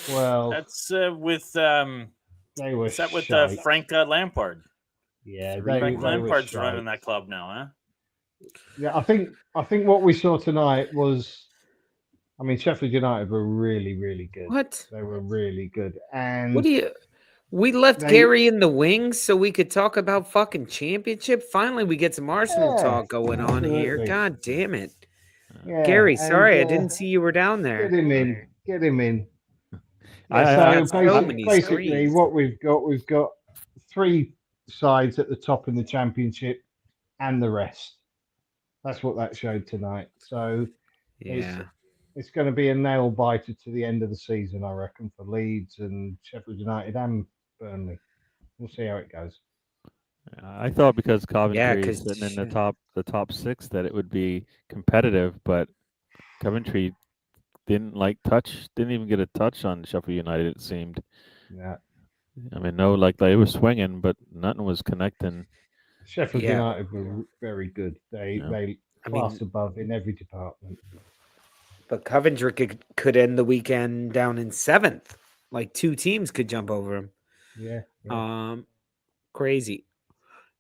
Well, That's with they were is that with shite. Frank Lampard? Yeah, Frank they were Lampard's shite. running that club now, huh? Yeah, I think what we saw tonight was, I mean, Sheffield United were really, really good. What? They were really good, What and do you? We left they, Gary in the wings so we could talk about fucking championship. Finally, we get some Arsenal yeah, talk going on here. absolutely, God damn it, yeah, Gary. and Sorry, I didn't see you were down get there. him in, get him in. I, Yeah, He's I, so got so I, many basically, screens. what we've got three sides at the top in the championship, and the rest. That's what that showed tonight. So it's Yeah. it's going to be a nail biter to the end of the season, I reckon, for Leeds and Sheffield United and Burnley. We'll see how it goes. I thought because Yeah, Coventry is because sitting in the top six that it would be competitive, but Coventry didn't even get a touch on Sheffield United. It seemed. Yeah, I mean, no, like they were swinging, but nothing was connecting. Sheffield yeah, United were very good. Yeah. They I class mean, above in every department. but Coventry could end the weekend down in seventh. Like two teams could jump over him. Yeah, yeah. Um, crazy.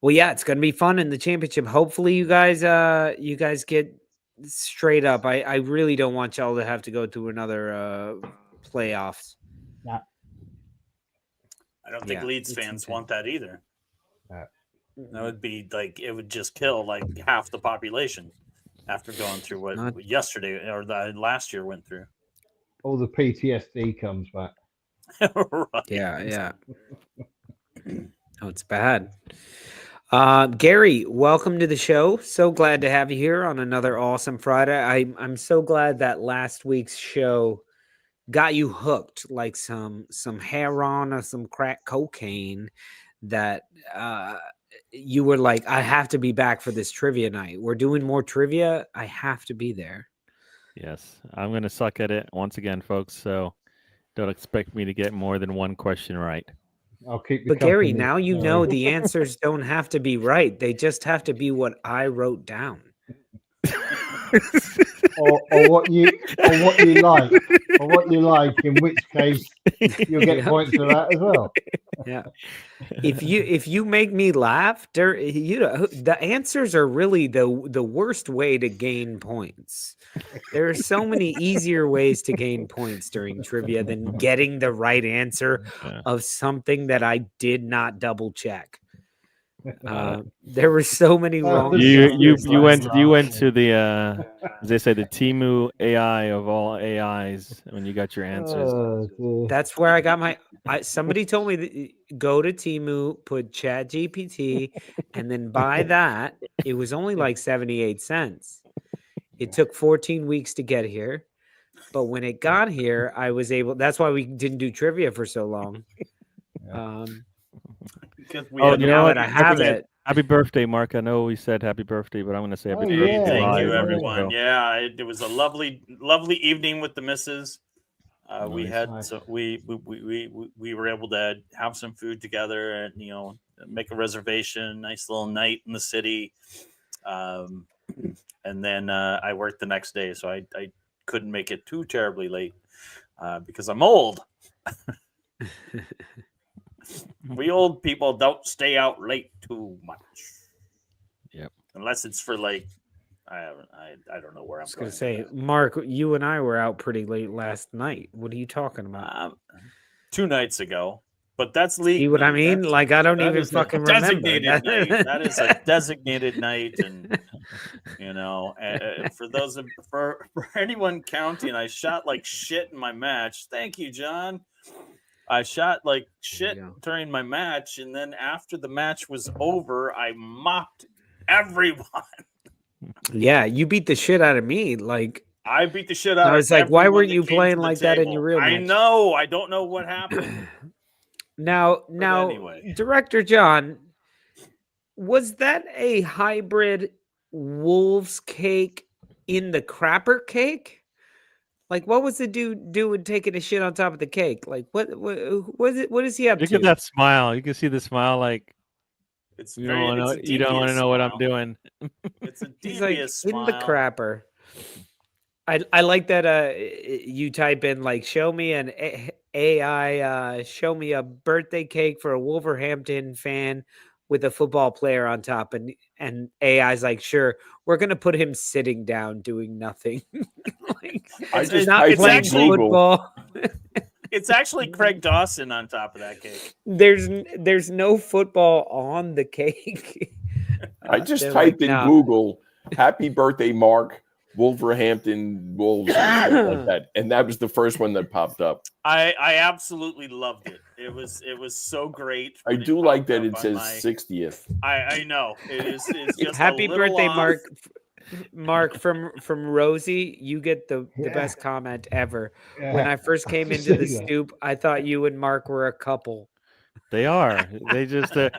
Well, yeah, it's gonna be fun in the championship. Hopefully, you guys get straight up. I really don't want y'all to have to go through another playoffs. Nah, I don't think Yeah, Leeds it's fans intense. want that either. nah. That would be like it would just kill like half the population after going through what Not- yesterday or the last year went through. All the PTSD comes back. Right. Yeah. Oh, it's bad. Gary, welcome to the show. So glad to have you here on another awesome Friday. I'm so glad that last week's show got you hooked like some heroin or some crack cocaine that you were like, I have to be back for this trivia night. We're doing more trivia. I have to be there. Yes, I'm gonna suck at it once again, folks. So don't expect me to get more than one question right. I'll keep the But Gary, company. now you Don't know worry. the answers don't have to be right. They just have to be what I wrote down. or what you like, or what you like. In which case, you'll get Yep. points for that as well. Yeah. If you make me laugh, the answers are really the worst way to gain points. There are so many easier ways to gain points during trivia than getting the right answer Yeah. of something that I did not double check. There were so many wrong answers. You went to the as they say, the Timu AI of all AIs when you got your answers. Dear. That's where I got my. Somebody told me that go to Timu, put Chat GPT, and then buy that. It was only like 78 cents. It took 14 weeks to get here, but when it got here, I was able. That's why we didn't do trivia for so long. Because we Oh, had you to know Now what? that I have it, Happy birthday, Mark. I know we said happy birthday, but I'm going to say happy Oh, birthday yeah, Thank live you, on this everyone. show. Yeah, it was a lovely, lovely evening with the missus. We Nice. had Nice. so we were able to have some food together and make a reservation. Nice little night in the city, and then I worked the next day, so I couldn't make it too terribly late because I'm old. We old people don't stay out late too much. Yep. Unless it's for like I don't know where I'm I was going going. to say, Mark, you and I were out pretty late last night. What are you talking about? 2 nights ago, but that's legal. See what I mean? Like, I don't even fucking remember. Designated night. That is a designated night, and for those for anyone counting, I shot like shit in my match. Thank you, John. I shot like shit during my match, and then after the match was over, I mocked everyone. Yeah, you beat the shit out of me. Like, I beat the shit out of I was like, why everyone weren't that you came playing to the like that in table. your real I match? know. I don't know what happened. Now, anyway. Director John, was that a hybrid wolf's cake in the crapper cake? Like, what was the dude doing taking a shit on top of the cake? Like, what was it? What is he up Look to? at that smile. You can see the smile. Like It's you don't want to know what I'm doing. It's a He's like devious in the smile. crapper. I like that. You type in like, show me an AI, show me a birthday cake for a Wolverhampton fan with a football player on top, and AI's like, sure, we're gonna put him sitting down doing nothing. Like, I It's- just not typed playing in Google. football. It's actually Craig Dawson on top of that cake. There's no football on the cake. I just they're typed like, in "No." Google, "Happy birthday, Mark, Wolverhampton Wolves," or something like that, and that was the first one that popped up. I absolutely loved it. It was so great. I when it do like popped that up it on says my- 60th. I know it is. It's just Happy a little birthday, off. Mark. Mark from Rosie, you get the Yeah. best comment ever. Yeah. When I first came into the See that. Stooop, I thought you and Mark were a couple. They are. They just they're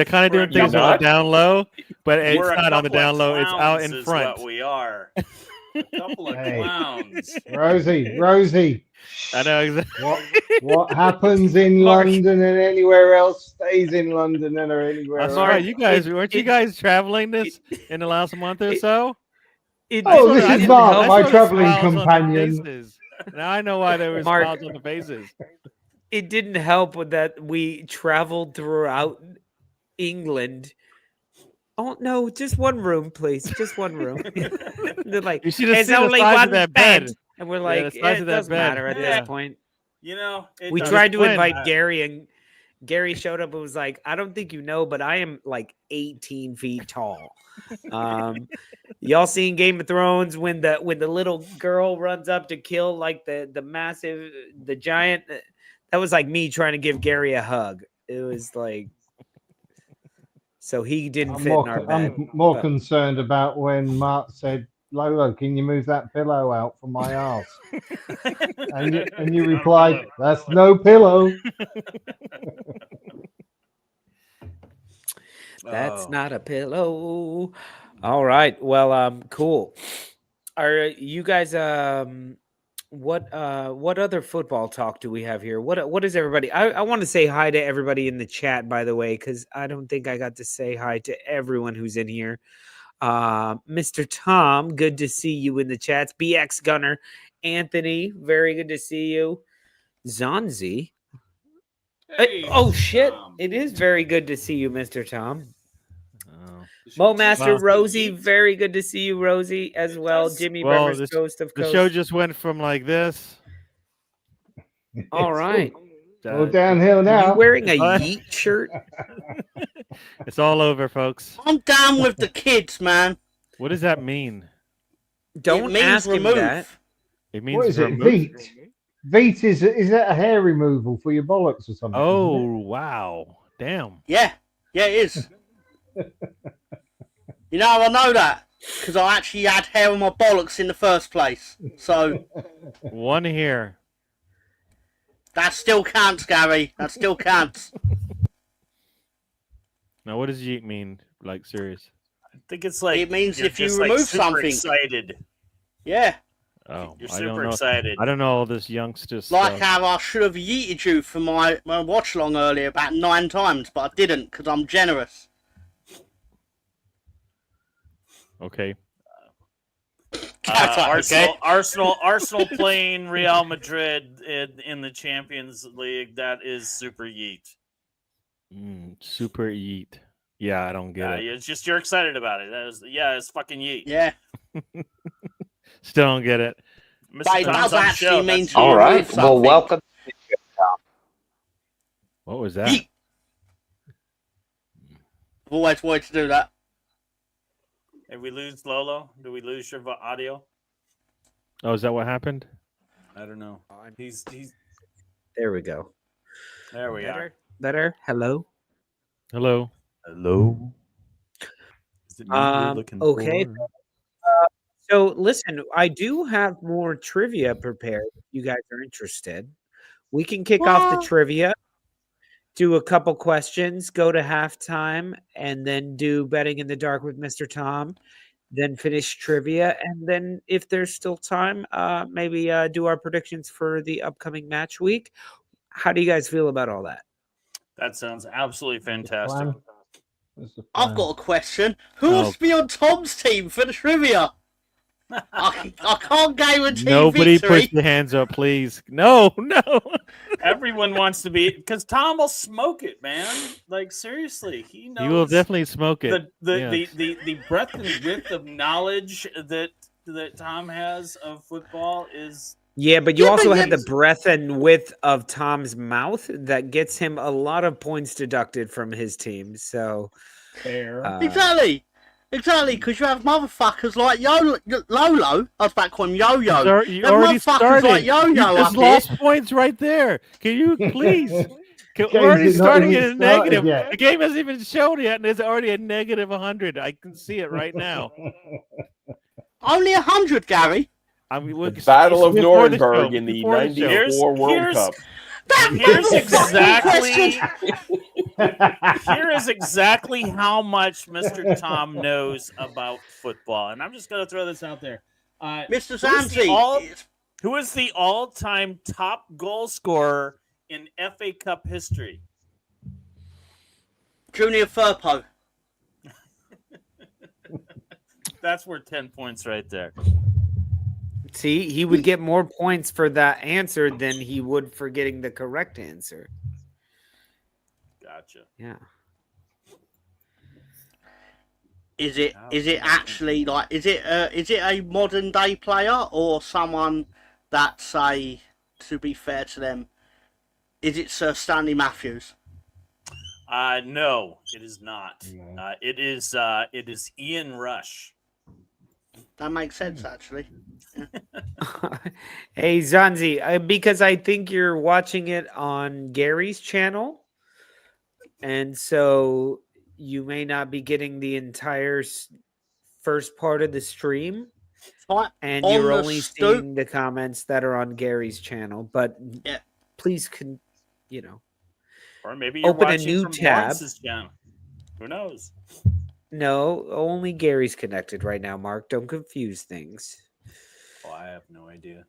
kind of We're doing things on not. the down low, but it's We're a not on the couple of down low. It's out clowns in is front. What we are. A couple of Hey. clowns. Rosie. I know exactly. What happens in Mark. London and anywhere else stays in London and anywhere That's else. right. You guys weren't you it- guys traveling this in the last month or so? It Oh, didn't- this it is didn't Mark, help- my saw the traveling smiles on their companion. faces. Now I know why there was Mark. smiles on the faces. It didn't help with that we traveled throughout England. Oh no, just one room, please. Just one room. They're like, You should have it's seen the only size one of that bed. bed. And we're Yeah, like, the size it of that doesn't bed. matter at Yeah. this point. You know, it We does- tried to When? invite Gary, and Gary showed up and was like, I don't think you know, but I am like 18 feet tall. Y'all seen Game of Thrones when the little girl runs up to kill like the giant? That was like me trying to give Gary a hug. It was like, so he didn't I'm fit in our bed. I'm more but- concerned about when Mark said, "Lolo, can you move that pillow out from my ass?" And you replied, "That's no pillow." That's Oh. not a pillow. All right. Well, cool. Are you guys what other football talk do we have here? What is everybody? I want to say hi to everybody in the chat, by the way, because I don't think I got to say hi to everyone who's in here. Mr. Tom, good to see you in the chats. BX Gunner, Anthony, very good to see you. Zonzi. Hey, Oh shit! Tom. It is very good to see you, Mr. Tom. Oh. Mo Master Wow. Rosie, very good to see you, Rosie, as It well. does. Jimmy Well, Bremer's Coast of The Coast. show just went from like this. All right. All downhill Are now. you wearing a What? Yeet shirt? It's all over, folks. I'm down with the kids, man. What does that mean? Don't it means ask him remove. that. It means What is it? vermouth? Veet. Veet is that a hair removal for your bollocks or something? Oh isn't wow! Damn. Yeah, it is. You know, I know that because I actually had hair on my bollocks in the first place. So One here. that still counts, Gary. That still counts. Now, what does yeet mean? Like serious? I think it's like It means you're if you just, like, remove super something. excited. Yeah, Oh, You're I don't super know. excited. I don't know all this youngster like stuff. how I should have yeeted you for my watch along earlier about 9 times, but I didn't because I'm generous. Okay. That's okay. Arsenal playing Real Madrid in the Champions League. That is super yeet. Super yeet. Yeah, I don't get it. It's just you're excited about it. It's fucking yeet. Yeah, Still don't get it. Mr. but it Tom's does on the actually show. mean That's to yeet. All remove right. Well, something. welcome. What was that? Yeet. I've always wanted to do that. Did we lose Lolo? Did we lose your audio? Oh, is that what happened? I don't know. He's There we go. there. We are. Better. Hello. Hello. Hello. Is it me you're looking okay. for? So listen, I do have more trivia prepared. If you guys are interested, we can kick off the trivia, do a couple questions, go to halftime, and then do betting in the dark with Mr. Tom. Then finish trivia, and then if there's still time, maybe do our predictions for the upcoming match week. How do you guys feel about all that? That sounds absolutely fantastic. Plan. That's the I've plan. got a question. Who Oh. wants to be on Tom's team for the trivia? I can't guarantee Nobody victory. push your hands up, please. No, no. Everyone wants to be because Tom will smoke it, man. Like seriously, he knows. You will definitely smoke it. The breadth and width of knowledge that Tom has of football is. Yeah, but you also have the breadth and width of Tom's mouth that gets him a lot of points deducted from his team. So Fair. Exactly, because you have motherfuckers like Lolo. I was about to call him Yo-Yo. You Them already motherfuckers started. like Yo-Yo You just up here. lost points right there. Can you please? We're Game's already not starting even in a started negative. yet. The game hasn't even shown yet, and it's already a negative 100. I can see it right now. Only 100, Gary. I mean, The Battle of before the Nuremberg show, in the before the show. '94 World Cup. Here's exactly. Here is exactly how much Mr. Tom knows about football, and I'm just going to throw this out there. Mr. Zanzi. Who is the all-time top goal scorer in FA Cup history? Junior Firpo. That's worth 10 points right there. see, he would get more points for that answer than he would for getting the correct answer. Gotcha. Yeah. Is it actually like is it a modern day player or someone that, say, to be fair to them, is it Sir Stanley Matthews? No, it is not. No. It is Ian Rush. That makes sense, actually. Hey, Zanzi, because I think you're watching it on Gary's channel, and so you may not be getting the entire first part of the stream, Right. and On you're the only Stooop- seeing the comments that are on Gary's channel. But Yeah. please, Or maybe you're Open a watching new from tab. Lawrence's channel. Who knows? no, only Gary's connected right now, Mark. Don't confuse things. Oh, I have no idea.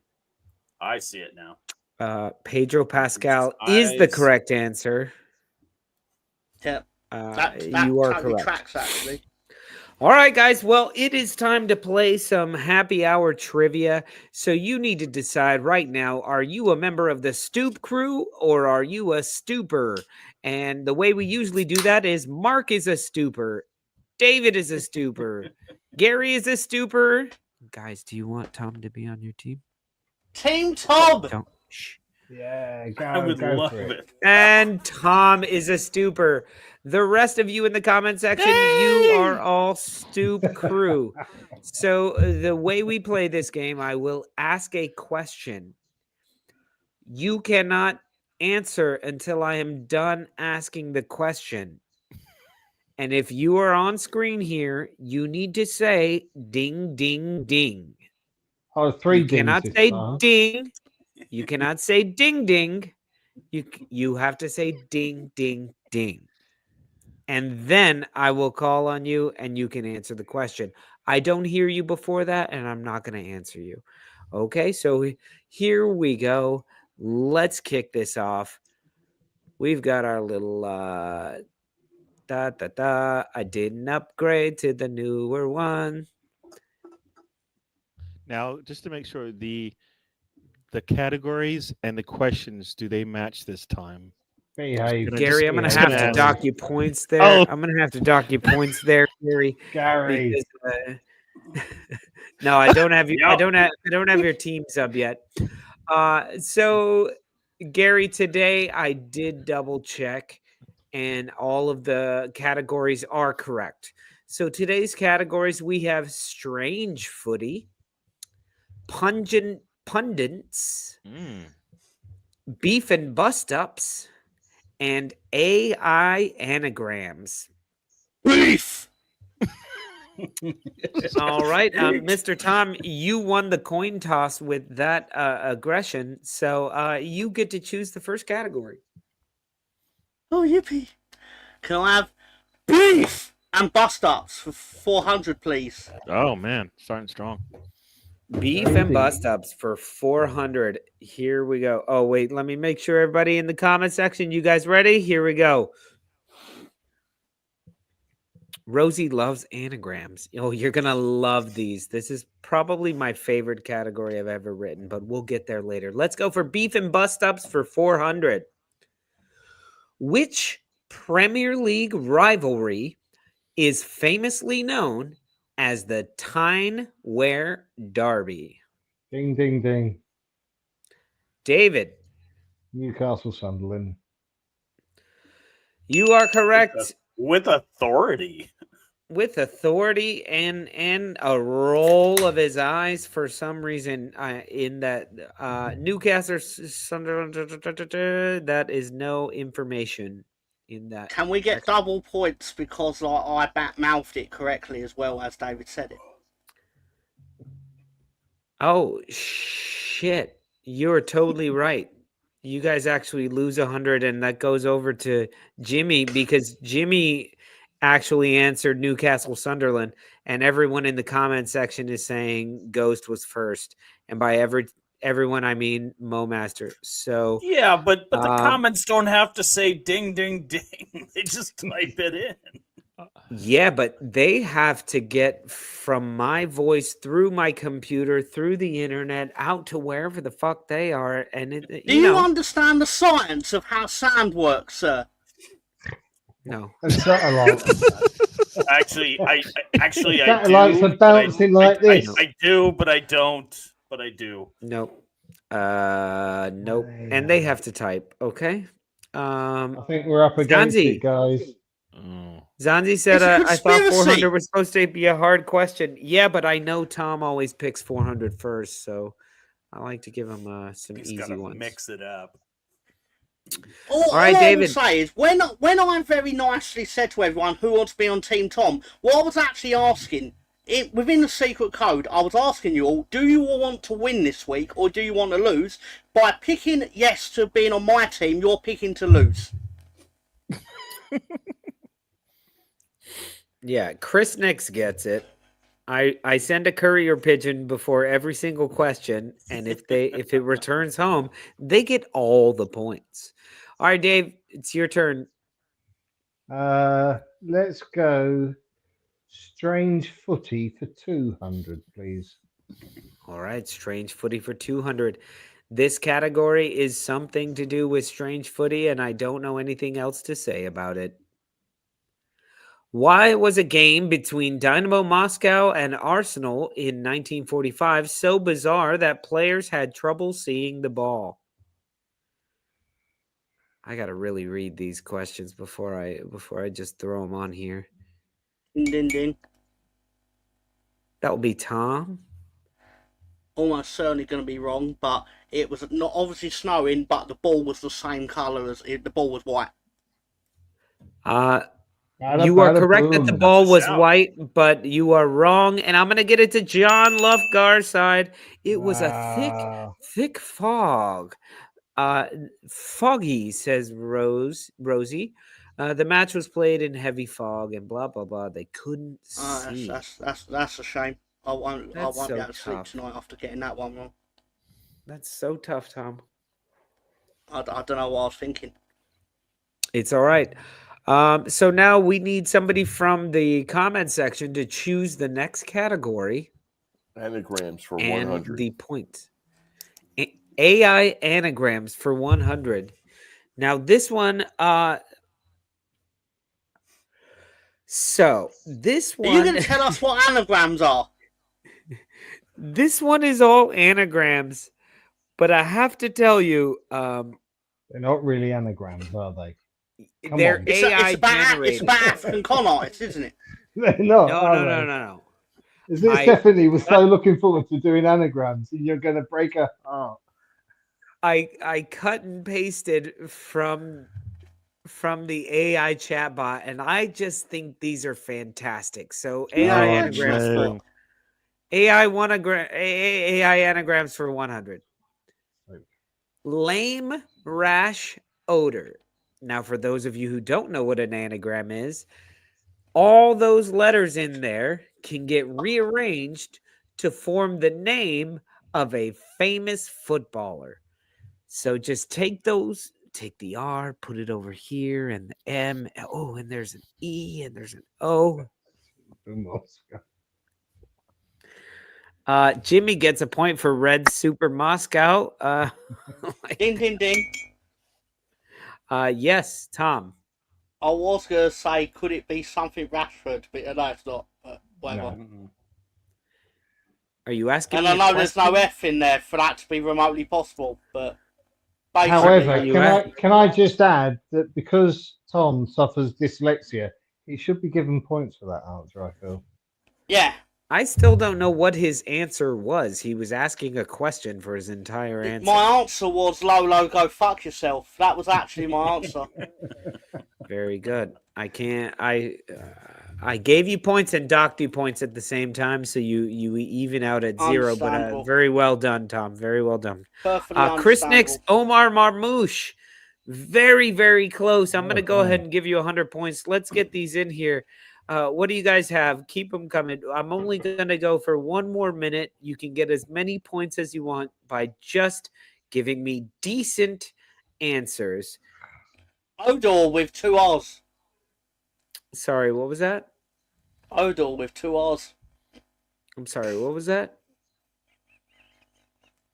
I see it now. Pedro Pascal is the eyes. correct answer. Yeah. That You are totally correct. tracks, actually. All right, guys. Well, it is time to play some happy hour trivia. So you need to decide right now, are you a member of the Stooop crew or are you a stooper? And the way we usually do that is Mark is a stooper. David is a stooper. Gary is a stooper. Guys, do you want Tom to be on your team? Team Tom. Don't. Shh. Yeah, I would go love for it. And Tom is a stooper. The rest of you in the comment section, you are all Stooop crew. So the way we play this game, I will ask a question. You cannot answer until I am done asking the question. And if you are on screen here, you need to say ding, ding, ding. Oh, three You dings cannot this say time. ding. You cannot say ding, ding. You have to say ding, ding, ding. And then I will call on you and you can answer the question. I don't hear you before that, and I'm not going to answer you. Okay, so here we go. Let's kick this off. We've got our little I didn't upgrade to the newer one. Now, just to make sure, the categories and the questions, do they match this time? Behave. Gary, I'm going to just have gonna to ask. dock you points there. Oh. I'm going to have to dock you points there, Gary. Gary. Because, no, I don't have you. I Yep. don't have your teams up yet. So Gary, today I did double check, and all of the categories are correct. So today's categories, we have strange footy, pungent pundits, beef and bust ups, and AI anagrams. Beef. All right, Mr. Tom, you won the coin toss with that aggression, so you get to choose the first category. Oh, yippee. Can I have beef and bust-ups for 400, please? Oh man, starting strong. Beef and bust ups for 400. Here we go. Oh, wait, let me make sure everybody in the comment section, you guys ready? Here we go. Rosie loves anagrams. Oh, you're going to love these. This is probably my favorite category I've ever written, but we'll get there later. Let's go for beef and bust-ups for 400. Which Premier League rivalry is famously known as the Tyne-Wear Derby? Ding, ding, ding. David, Newcastle, Sunderland. you are correct. With authority. With authority and a roll of his eyes for some reason in that Newcastle Sunderland, that is no information in that. Can we get double points because I bat-mouthed it correctly as well as David said it? Oh, shit. You're totally right. You guys actually lose 100, and that goes over to Jimmy because Jimmy actually answered Newcastle Sunderland, and everyone in the comment section is saying Ghost was first. And by everyone, I mean Mo Master. So yeah, but the comments don't have to say ding, ding, ding. They just type it in. Yeah, but they have to get from my voice through my computer, through the internet, out to wherever the fuck they are. And do you understand the science of how sound works, sir? No. And satellites. Actually, I Satellites do. are bouncing like this. I do, but I don't. But I do. Nope. Nope. And they have to type. Okay. I think we're up against Zanzi. it, guys. Zanzi said, I thought 400 was supposed to be a hard question. Yeah, but I know Tom always picks 400 first, so I like to give him some easy ones. Mix it up. All right, David. All I will say is when I very nicely said to everyone who wants to be on Team Tom, what I was actually asking, within the secret code, I was asking you all, do you all want to win this week or do you want to lose? By picking yes to being on my team, you're picking to lose. Yeah, Chris Nix gets it. I send a courier pigeon before every single question, and if it returns home, they get all the points. All right, Dave, it's your turn. Let's go strange footy for 200, please. All right, strange footy for 200. This category is something to do with strange footy, and I don't know anything else to say about it. Why was a game between Dynamo Moscow and Arsenal in 1945 so bizarre that players had trouble seeing the ball? I got to really read these questions before I just throw them on here. Ding, ding, ding. That will be Tom. Almost certainly going to be wrong, but it was not obviously snowing, but the ball was the same colour as the ball was white. You are correct that the ball was white, but you are wrong. And I'm going to get it to John Lufgar's side. It was a thick fog. Foggy, says Rosie. The match was played in heavy fog and blah, blah, blah. They couldn't see. That's a shame. I won't be able to sleep tough. tonight after getting that one wrong. That's so tough, Tom. I don't know what I was thinking. It's all right. So now we need somebody from the comment section to choose the next category. Anagrams for and 100. The points. AI anagrams for 100. Now this one, so this one. Are you going to tell us what anagrams are? This one is all anagrams, but I have to tell you, they're not really anagrams, are they? They're AI generated. It's about African con artists, isn't it? They're not. No. Is it Stephanie was so looking forward to doing anagrams, and you're going to break her heart? I cut and pasted from the AI chatbot, and I just think these are fantastic. So AI anagrams AI anagrams for 100. Lame rash odor. Now, for those of you who don't know what an anagram is, all those letters in there can get rearranged to form the name of a famous footballer. So just take the R, put it over here, and the M. Oh, and there's an E, and there's an O. Moscow. Jimmy gets a point for Red Super Moscow. Ding, ding, ding. Yes, Tom. I was going to say, could it be something Rashford? But no, it's not. But whatever. No. Are you asking And me I a know there's no question? F in there for that to be remotely possible, but basically, However, you can I just add that because Tom suffers dyslexia, he should be given points for that answer, I feel. yeah. I still don't know what his answer was. He was asking a question for his entire answer. My answer was Lolo, go fuck yourself. That was actually my answer. Very good. I can't. I gave you points and docked you points at the same time, so you even out at 0. But Understandable. very well done, Tom. Very well done. Perfectly Chris understandable. Nix, Omar Marmouche. Very, very close. I'm going to go Oh, ahead and give you 100 points. Let's get these in here. What do you guys have? Keep them coming. I'm only going to go for 1 more minute. You can get as many points as you want by just giving me decent answers. Odor with 2 R's. Sorry, what was that? Odor with 2 R's. I'm sorry, what was that?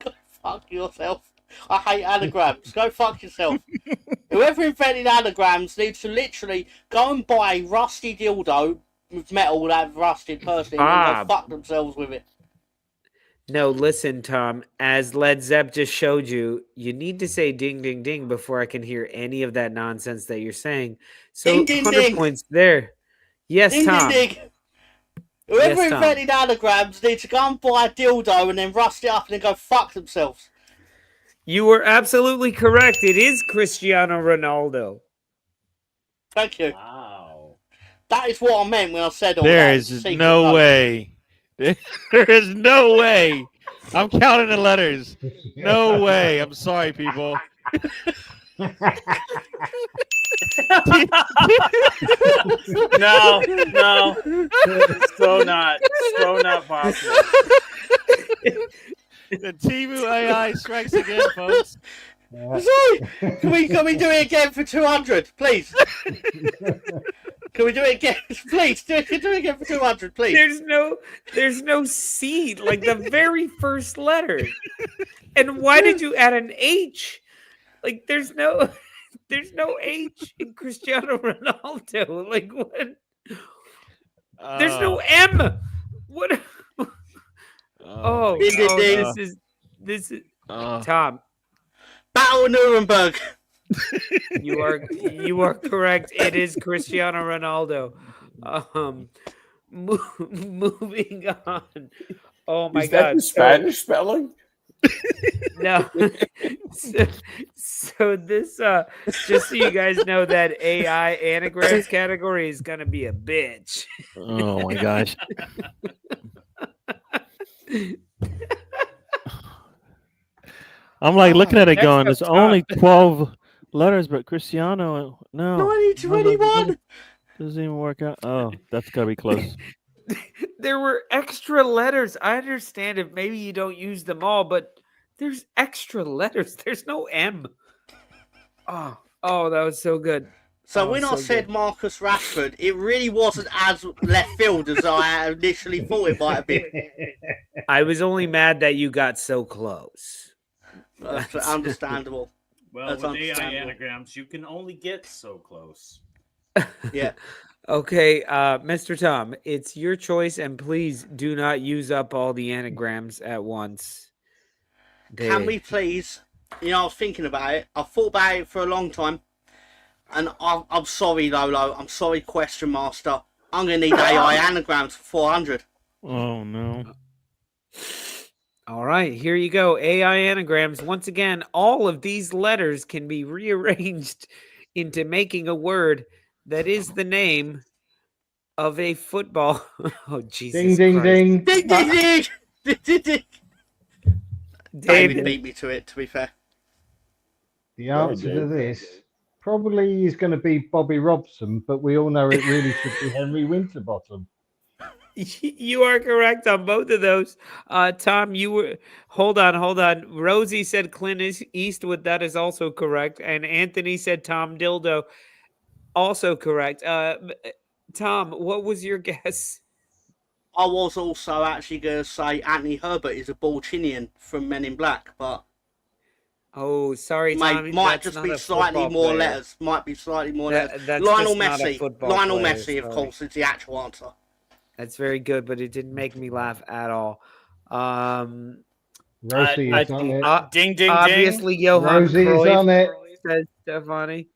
Go fuck yourself. I hate anagrams. Go fuck yourself. Whoever invented anagrams needs to literally go and buy a rusty dildo with metal that rusted personally and then go fuck themselves with it. No, listen, Tom. As Led Zepp just showed you, you need to say ding, ding, ding before I can hear any of that nonsense that you're saying. So Ding, ding, 100 ding. points there. Yes, Ding, Tom. ding, ding. Whoever Yes, Tom. invented anagrams needs to go and buy a dildo and then rust it up and then go fuck themselves. You were absolutely correct. It is Cristiano Ronaldo. Thank you. Wow. That is what I meant when I said all There that. is Secret no code. way. There is no way. I'm counting the letters. No way. I'm sorry, people. No, so not possible. The Timu AI strikes again, folks. Sorry. Can we do it again for 200, please? Can we do it again, please? Do it again for 200, please. There's no C, like the very first letter. And why did you add an H? Like there's no H in Cristiano Ronaldo. Like what? There's no M. What? This is Tom. Battle Nuremberg. You are correct. It is Cristiano Ronaldo. Moving on. Oh my Is that God! the Spanish spelling? No. So this, just so you guys know, that AI anagrams category is gonna be a bitch. Oh my gosh. I'm like looking at it Next going, up, there's Tom. only 12 letters, but Cristiano, no. 2021. Doesn't even work out. Oh, that's got to be close. There were extra letters. I understand if maybe you don't use them all, but there's extra letters. There's no M. Oh, that was so good. So when I said Marcus Rashford, it really wasn't as left field as I initially thought it might have been. I was only mad that you got so close. That's understandable. Well, That's with AI understandable. anagrams, you can only get so close. Yeah. Okay, Mr. Tom, it's your choice, and please do not use up all the anagrams at once. Can we please? You know, I was thinking about it. I've thought about it for a long time. And I'm sorry, Lolo. I'm sorry, Question Master. I'm going to need AI anagrams for 400. Oh, no. All right, here you go. AI anagrams. Once again, all of these letters can be rearranged into making a word that is the name of a football. Oh, Jesus Ding, ding, Christ. ding. Ding, ding, ding! Ding, ding, ding! David David, beat me to it, to be fair. The answer to this probably is going to be Bobby Robson, but we all know it really should be Henry Winterbottom. you are correct on both of those. Tom, you were. Hold on. Rosie said Clint Eastwood. That is also correct. And Anthony said Tom Dildo. Also correct. Tom, what was your guess? I was also actually going to say Anthony Herbert is a Balchinian from Men in Black, but Oh, sorry, Tommy. might that's just not be a slightly football more player. letters. Might be slightly more letters. That's Lionel just not a Messi. football Lionel player, Messi, of sorry. course, is the actual answer. That's very good, but it didn't make me laugh at all. Rosie is on it. Ding, ding, Obviously, Johan Rosie's Cruyff, on it. says Stefani.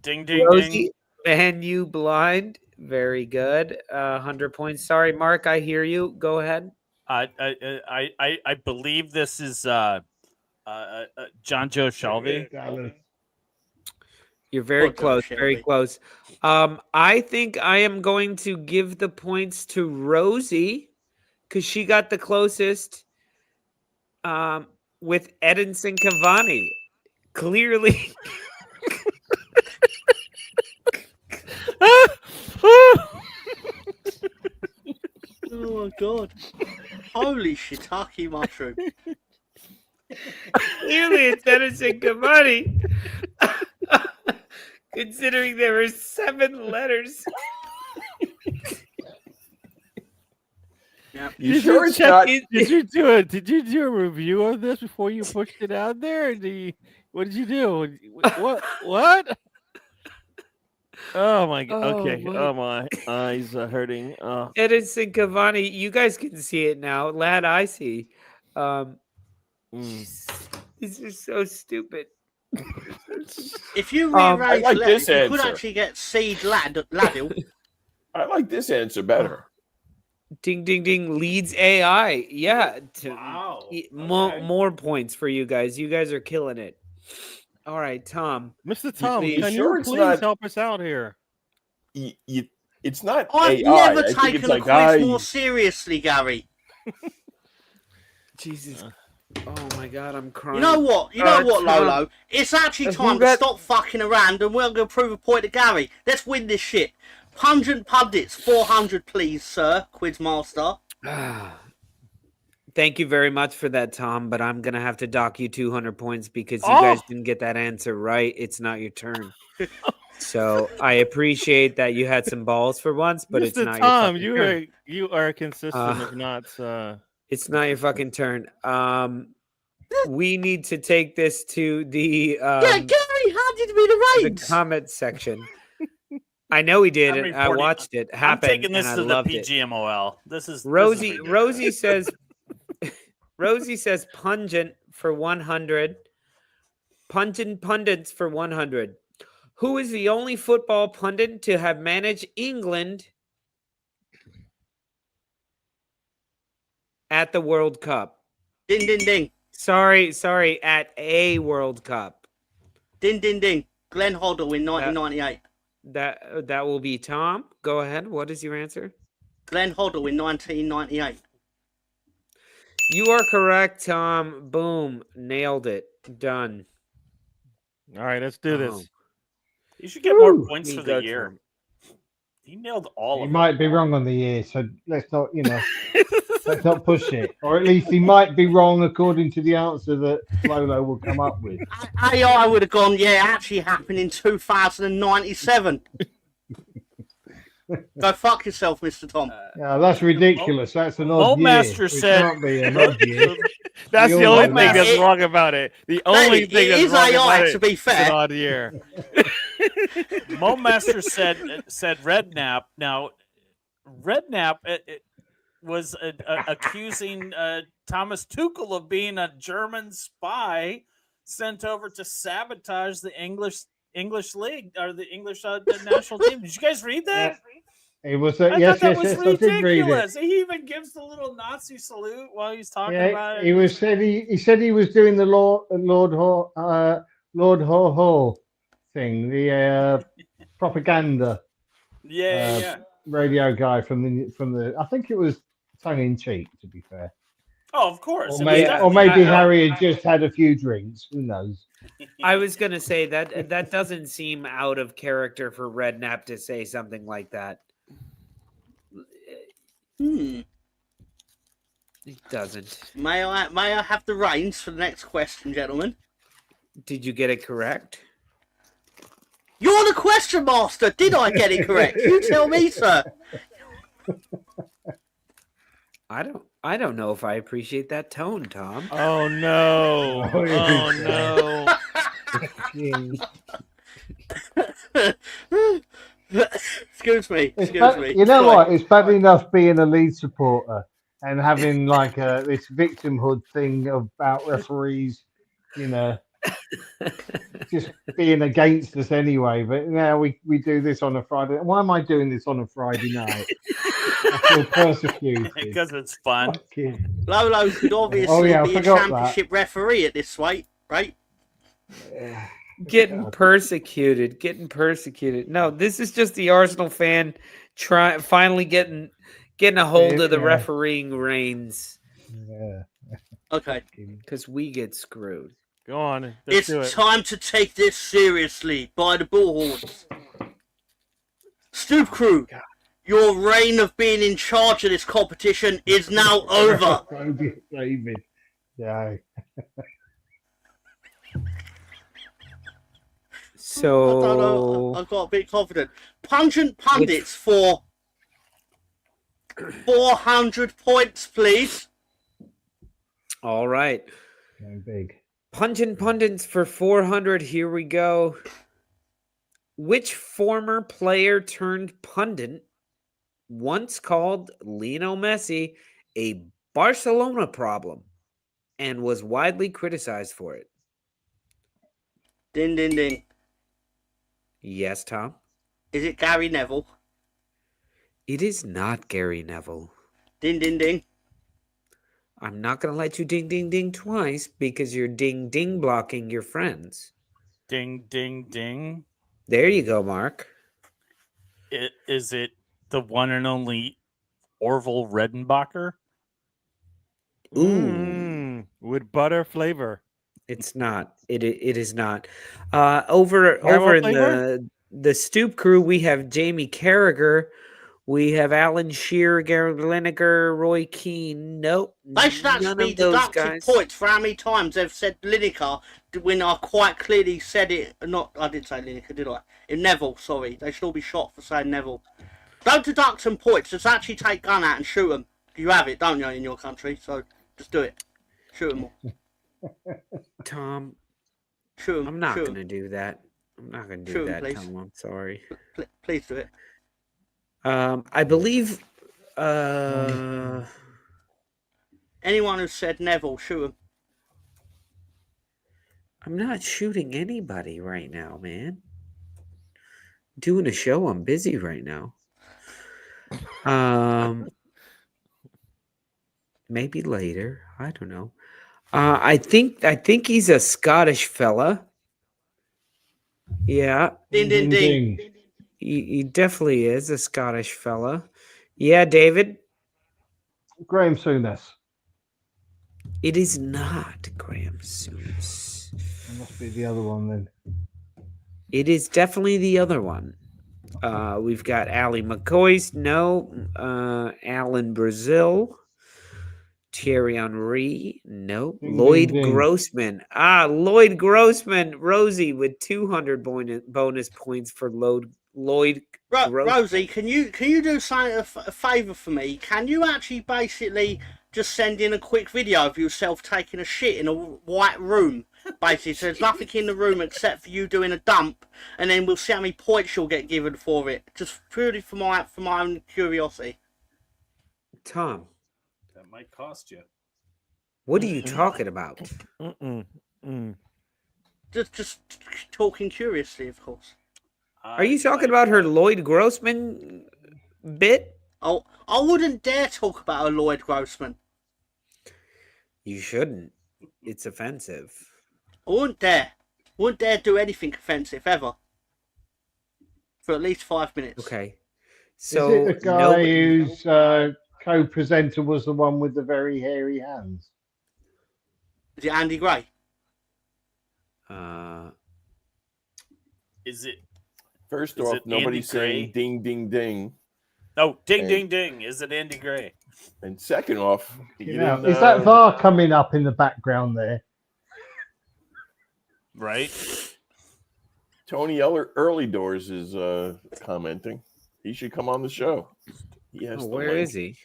ding, ding, Rosie, ding. Man, you blind. Very good. 100 points. Sorry, Mark, I hear you. Go ahead. I believe this is John Joe Shelby. You're very Poor Joe close. Very Shelby. close. I think I am going to give the points to Rosie because she got the closest with Edinson Cavani. Clearly. Oh my god! Holy shiitake mushroom! Clearly, it's Edinson Cavani. Considering there were 7 letters. Yep. You sure it's not? Did you do a review of this before you pushed it out there? What did you do? What? Oh my god. Oh, Okay. my. Oh my eyes are hurting. Oh. Edinson Cavani, you guys can see it now. Lad, I see. This is so stupid. If you I rearrange like letters, this you could answer. actually get Seed Laddill. I like this answer better. Ding, ding, ding. Leads AI. Yeah. Wow. More points for you guys. You guys are killing it. All right, Tom. Mr. Tom, You can sure you it's please not- help us out here? It's not I've AI. never I think taken it's a like quiz more seriously, Gary. Jesus. Oh my God, I'm crying. You know what? You know what, Tom. Lolo? It's actually Who time to got- stop fucking around and we're going to prove a point to Gary. Let's win this shit. Pungent Pundits, 400, please, sir, Quizmaster. Thank you very much for that, Tom, but I'm going to have to dock you 200 points because you guys didn't get that answer right. It's not your turn. So I appreciate that you had some balls for once, but it's Mr. not Tom, your fucking turn. you are consistent, if not. It's not your fucking turn. We need to take this to the Yeah, Gary handed me the the reins. comment section. I know he did I'm it. I reporting- watched it I'm happen, taking this and I to the loved it. PGMOL. This is Rosie ridiculous. says Rosie says pungent for 100. Pungent pundits for 100. Who is the only football pundit to have managed England at the World Cup? Ding, ding, ding. Sorry, at a World Cup. Ding, ding, ding. Glenn Hoddle in 1998. That will be Tom. Go ahead. What is your answer? Glenn Hoddle in 1998. You are correct, Tom. Boom. Nailed it. Done. All right, let's do this. Oh. You should get more Woo! points We for go the to year. him. He nailed all He of them. might be wrong on the year, so let's not, let's not push it. Or at least he might be wrong according to the answer that Lolo will come up with. AI would have gone, yeah, it actually happened in 2097. Go fuck yourself, Mr. Tom. Yeah, that's ridiculous. That's an odd year. Master It said- can't be an odd year. That's We the all only know thing that. that's wrong about it. The only It thing that's is wrong about AI, it to be is an fair. odd year. Mo Master said Redknapp. Now, Redknapp was accusing Thomas Tuchel of being a German spy sent over to sabotage the English league or the English national team. Did you guys read that? It was, I yes, thought that yes, was yes, I did read it. ridiculous. He even gives the little Nazi salute while he's talking about Yeah, it. he said he was doing the Lord Ho Ho thing, the propaganda Yeah. radio guy from the. I think it was tongue in cheek, to be fair. Oh, of course. Or, It was definitely- maybe Harry had just had a few drinks. Who knows? I was gonna say that doesn't seem out of character for Redknapp to say something like that. Hmm. It doesn't. May I have the reins for the next question, gentlemen? Did you get it correct? You're the question master. Did I get it correct? You tell me, sir. I don't know if I appreciate that tone, Tom. Oh no! Oh, Oh yeah. no! Excuse me. It's Excuse bad, me. you know Sorry. what? It's bad enough being a lead supporter and having like this victimhood thing about referees, you know, just being against us anyway. But now we do this on a Friday. Why am I doing this on a Friday night? I feel persecuted. Because it's fun. Fucking- Lolo could Oh obviously yeah, I be a forgot that. championship referee at this rate, right? Getting persecuted. No, this is just the Arsenal fan finally getting a hold of the Yeah. refereeing reins Yeah. Okay. because we get screwed. Go on. Let's do It's it. time to take this seriously by the bullhorns. Stooop crew, your reign of being in charge of this competition is now over. David. Yeah. I don't know. So I got a bit confident. Pungent pundits for 400 points, please. all right. Going big. Pungent pundits for 400. Here we go. Which former player turned pundit once called Lionel Messi a Barcelona problem and was widely criticized for it? Ding, ding, ding. Yes, Tom. Is it Gary Neville? It is not Gary Neville. Ding, ding, ding. I'm not going to let you ding, ding, ding twice because you're ding, ding blocking your friends. Ding, ding, ding. There you go, Mark. Is it the one and only Orville Redenbacher? Ooh. With butter flavor. It's not. It is not. Over Caramel in flavor? the Stooop crew, we have Jamie Carragher. We have Alan Shearer, Gary Lineker, Roy Keane. Nope. They should none actually be of those deducted guys. points for how many times they've said Lineker when I quite clearly said it. Not, I did say Lineker, did I? In Neville, sorry. They should all be shot for saying Neville. Don't deduct some points. Just actually take gun out and shoot them. You have it, don't you, in your country? So just do it. Shoot them all. Tom, Shoot them. I'm not going to do that. I'm not going to do Shoot 'em, that, please. Tom. I'm sorry. Please do it. I believe. Anyone who said Neville, shoot them. I'm not shooting anybody right now, man. Doing a show. I'm busy right now. Maybe later. I don't know. I think he's a Scottish fella. Yeah, Ding, ding, ding. he definitely is a Scottish fella. Yeah, David. Graham Souness. It is not Graham Souness. It must be the other one then. It is definitely the other one. We've got Ali McCoy. No. Alan Brazil. Thierry Henry. No. Ding, Lloyd ding, ding. Grossman. Lloyd Grossman. Rosie with 200 bonus points for Lloyd Grossman. Rosie, can you do something a favour for me? Can you actually basically just send in a quick video of yourself taking a shit in a white room? Basically, so there's nothing in the room except for you doing a dump, and then we'll see how many points you'll get given for it. Just purely for my own curiosity. Tom, That might cost you. what are you talking about? Just talking curiously, of course. Are you talking about her Lloyd Grossman bit? Oh, I wouldn't dare talk about a Lloyd Grossman. You shouldn't. It's offensive. I wouldn't dare. Wouldn't dare do anything offensive ever. For at least 5 minutes. Okay. So Is it the guy whose co-presenter was the one with the very hairy hands? Is it Andy Gray? Is it? First Is off, it Andy nobody's saying Gray? ding, ding, ding. No, ding, Hey. ding, ding. Is it Andy Gray? And second off, you Yeah. didn't, Is that VAR coming up in the background there? Right? Tony Early Doors is commenting. He should come on the show. He has the where link. is he?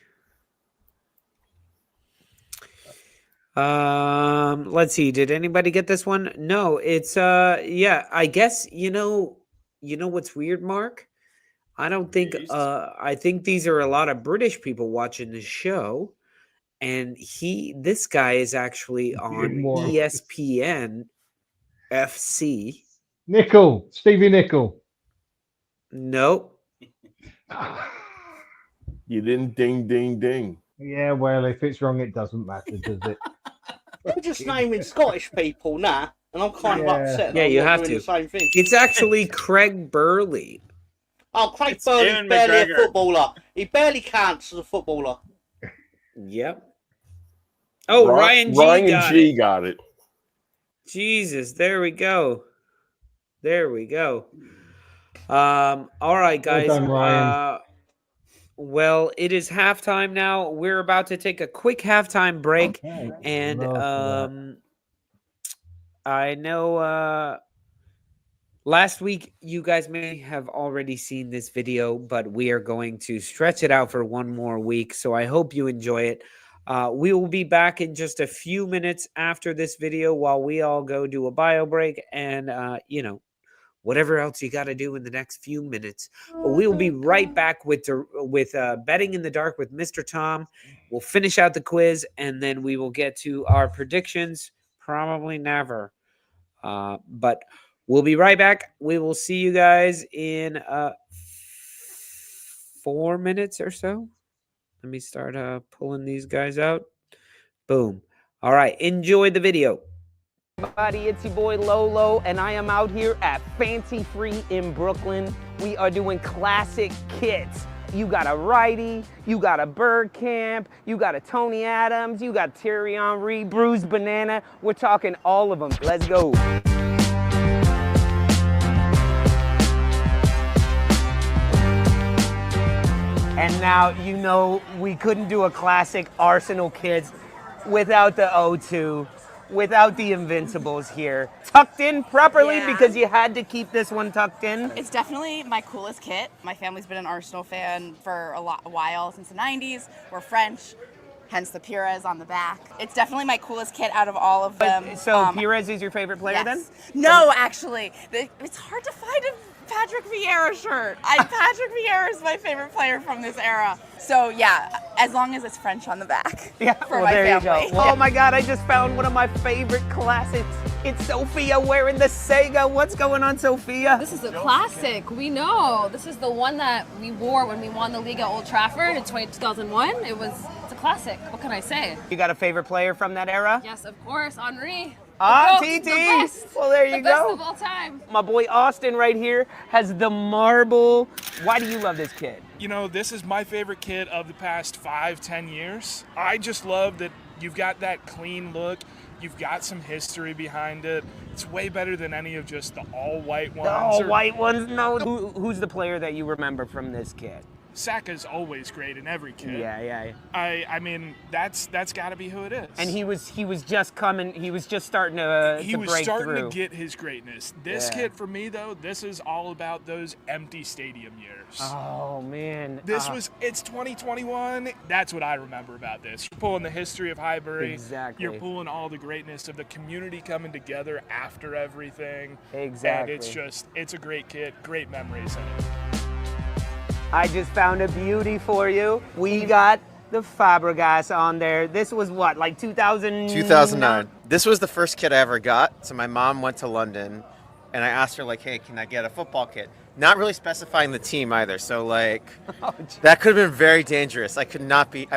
Let's see. Did anybody get this one? No, it's yeah, I guess you know what's weird, Mark? I don't think Jeez. I think these are a lot of British people watching this show, and this guy is actually on More. ESPN FC. Nickel, Stevie Nickel. Nope. You didn't ding, ding, ding. Yeah, well, if it's wrong, it doesn't matter, does it? We're just naming Scottish people now, and I'm kind of Yeah. upset that Yeah, I'm you not have doing to. the same thing. It's actually Craig Burley. Oh, Craig It's Burley's Ian barely a McGregor. footballer. He barely counts as a footballer. Yep. Oh, Ryan G got it. Jesus, there we go. There we go. All right, guys. done, Ryan. Well, it is halftime now. We're about to take a quick halftime break, Okay. and Love that. I know last week you guys may have already seen this video, but we are going to stretch it out for one more week. So I hope you enjoy it. We will be back in just a few minutes after this video while we all go do a bio break and, whatever else you got to do in the next few minutes. But we will be right back with Betting in the Dark with Mr. Tom. We'll finish out the quiz, and then we will get to our predictions. Probably never. But we'll be right back. We will see you guys in 4 minutes or so. Let me start pulling these guys out. Boom. All right. Enjoy the video. Everybody, it's your boy Lolo, and I am out here at Fancy Free in Brooklyn. We are doing classic kits. You got a righty, you got a Bird Camp, you got a Tony Adams, you got Thierry Henry, Bruce Banana. We're talking all of them. Let's go. And now, you know, we couldn't do a classic Arsenal kids without the O2. Without the Invincibles here. Tucked in properly because you had to keep this one tucked in. It's definitely my coolest kit. My family's been an Arsenal fan for a while, since the 90s. We're French, hence the Pires on the back. It's definitely my coolest kit out of all of them. So Pires is your favorite player then? No, actually. It's hard to find a Patrick Vieira shirt. Patrick Vieira is my favorite player from this era. So yeah, as long as it's French on the back. Yeah, for well, my there family. you go. Oh my God, I just found one of my favorite classics. It's Sophia wearing the Sega. What's going on, Sophia? This is a classic. We know. This is the one that we wore when we won the league at Old Trafford in 2001. It's a classic. What can I say? You got a favorite player from that era? Yes, of course, Henri. Ah, The TT. best. Well, there you The best go. of all time. My boy Austin right here has the marble. Why do you love this kid? You know, this is my favorite kit of the past 5-10 years. I just love that you've got that clean look. You've got some history behind it. It's way better than any of just the all-white ones. The all-white ones? No. Who's the player that you remember from this kit? Saka's always great in every kit. Yeah. I mean, that's got to be who it is. And he was just coming. He was just starting to he was break starting through. to get his greatness. This kit for me though, this is all about those empty stadium years. Oh man. It's 2021. That's what I remember about this. You're pulling the history of Highbury. Exactly. You're pulling all the greatness of the community coming together after everything. Exactly. And it's a great kit, great memories in it. I just found a beauty for you. We got the Fabregas on there. This was what, like 2009. This was the first kit I ever got. So my mom went to London and I asked her like, hey, can I get a football kit? Not really specifying the team either. So like, that could have been very dangerous. I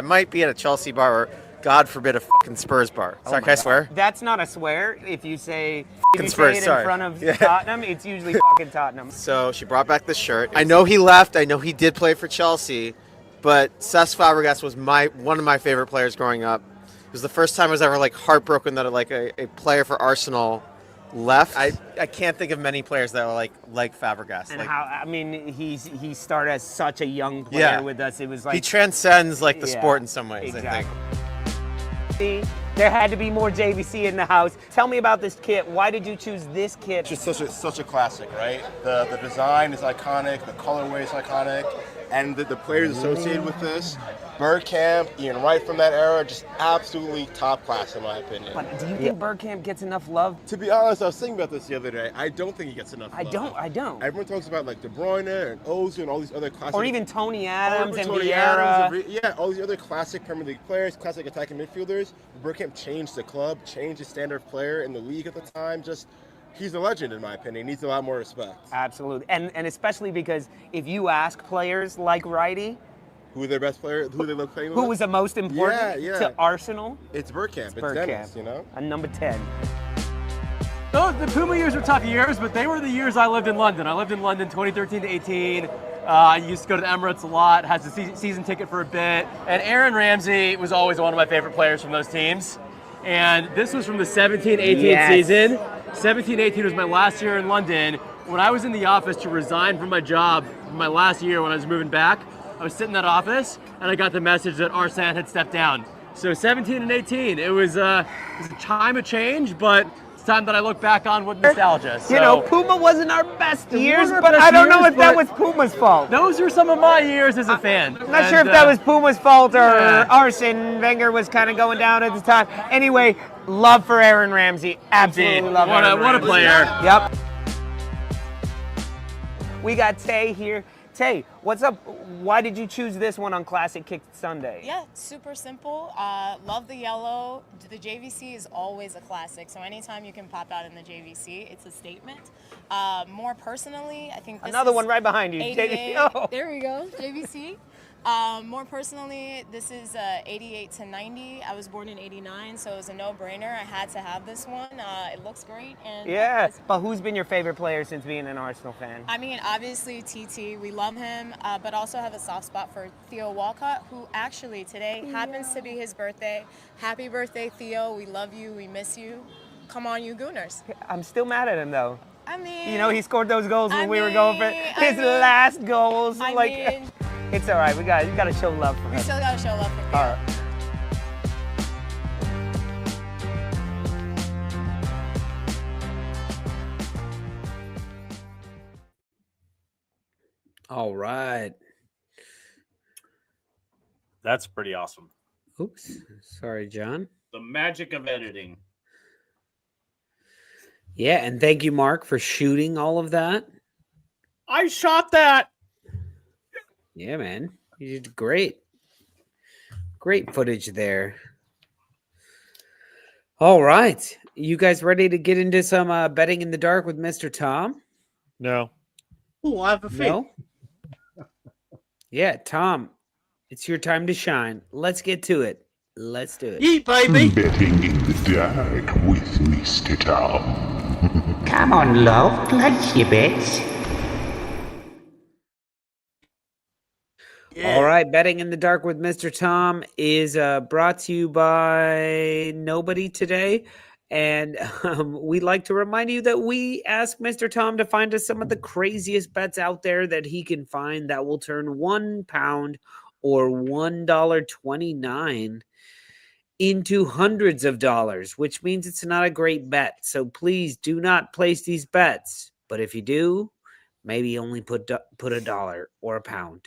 might be at a Chelsea bar or God forbid a fucking Spurs bar. Sorry, can I swear? That's not a swear. If you say Spurs, it in sorry. front of Tottenham, it's usually fucking Tottenham. So she brought back this shirt. I know he left. I know he did play for Chelsea, but Cesc Fabregas was one of my favorite players growing up. It was the first time I was ever like heartbroken that a player for Arsenal left. I can't think of many players that are like Fabregas. And he started as such a young player with us. It was like he transcends like the sport in some ways. Exactly. I think. There had to be more JVC in the house. Tell me about this kit. Why did you choose this kit? It's just such a classic, right? The design is iconic, the colorway is iconic, and the players associated with this. Bergkamp, Ian Wright from that era, just absolutely top class in my opinion. But do you think Bergkamp gets enough love? To be honest, I was thinking about this the other day. I don't think he gets enough love. I don't. Everyone talks about like De Bruyne and Ozil and all these other classic. Or even Tony Adams and Tony Vieira. Adams, yeah, all these other classic Premier League players, classic attacking midfielders. Bergkamp changed the club, changed the standard of player in the league at the time. Just, he's a legend in my opinion. He needs a lot more respect. Absolutely, and especially because if you ask players like Righty, who are their best player? Who they love playing with? who was the most important to Arsenal? It's Bergkamp. It's Dennis, you know? And number 10. The Puma years were tough years, but they were the years I lived in London. I lived in London 2013 to 18. I used to go to the Emirates a lot, has a season ticket for a bit. And Aaron Ramsey was always one of my favorite players from those teams. And this was from the 17-18 season. 17-18 was my last year in London. When I was in the office to resign from my job my last year when I was moving back, I was sitting in that office and I got the message that Arsene had stepped down. So 17 and 18, it was a time of change, but it's time that I look back on with nostalgia. So, You know, Puma wasn't our best years, but I don't know if that was Puma's fault. Those are some of my years as a fan. I'm not sure if that was Puma's fault or Arsene Wenger was kind of going down at the time. Anyway, love for Aaron Ramsey. Absolutely love Aaron What a Ramsey. player. Yep. We got Tay here. Tay, what's up? Why did you choose this one on Classic Kick Sunday? Yeah, super simple. Love the yellow. The JVC is always a classic, so anytime you can pop out in the JVC, it's a statement. More personally, I think this Another is one right behind you. 88. Oh. There we go, JVC. More personally, this is 88 to 90. I was born in 89, so it was a no-brainer. I had to have this one. It looks great. And Yeah, but who's been your favorite player since being an Arsenal fan? I mean, obviously TT, we love him, but also have a soft spot for Theo Walcott, who actually today happens to be his birthday. Happy birthday, Theo. We love you. We miss you. Come on, you Gooners. I'm still mad at him, though. I mean, You know, he scored those goals when we were going for his last goals. It's all right. You got to show love for him. We still got to show love for Theo. All right. All right. That's pretty awesome. Oops. Sorry, John. The magic of editing. Yeah, and thank you, Mark, for shooting all of that. I shot that. Yeah, man. You did great. Great footage there. All right. You guys ready to get into some betting in the dark with Mr. Tom? No. Oh, I have a thing. No? Yeah, Tom, it's your time to shine. Let's get to it. Let's do it. Yeet, baby. Betting in the dark with Mr. Tom. Come on, love. Place your bets. All right, Betting in the Dark with Mr. Tom is brought to you by nobody today. And we'd like to remind you that we ask Mr. Tom to find us some of the craziest bets out there that he can find that will turn £1 or $1.29 into hundreds of dollars, which means it's not a great bet. So please do not place these bets. But if you do, maybe only put $1 or £1.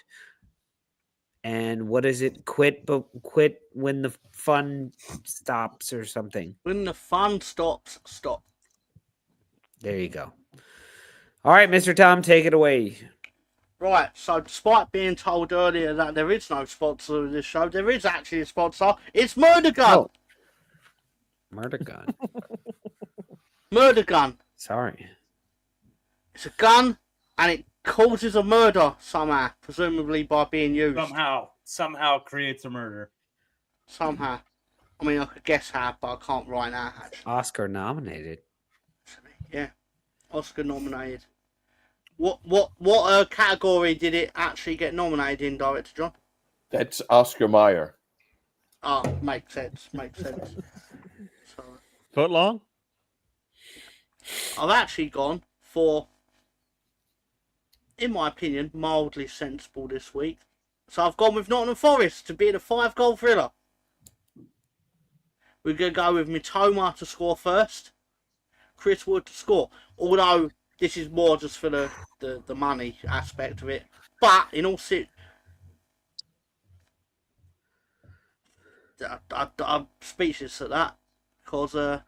And what is it? Quit when the fun stops or something. When the fun stops, stop. There you go. All right, Mr. Tom, take it away. Right, so despite being told earlier that there is no sponsor of this show, there is actually a sponsor. It's Murder Gun. Oh. Murder Gun. Murder Gun. Sorry. It's a gun, and it causes a murder somehow, presumably by being used. Somehow creates a murder. Somehow. I mean, I could guess how, but I can't right now, actually. Oscar nominated. Yeah, Oscar nominated. What category did it actually get nominated in, Director John? That's Oscar Mayer. Oh, makes sense. So, Foot long? I've actually gone for, in my opinion, mildly sensible this week. So I've gone with Nottingham Forest to be the 5-goal thriller. We're going to go with Mitoma to score first, Chris Wood to score. Although this is more just for the money aspect of it. But in all I'm speechless at that because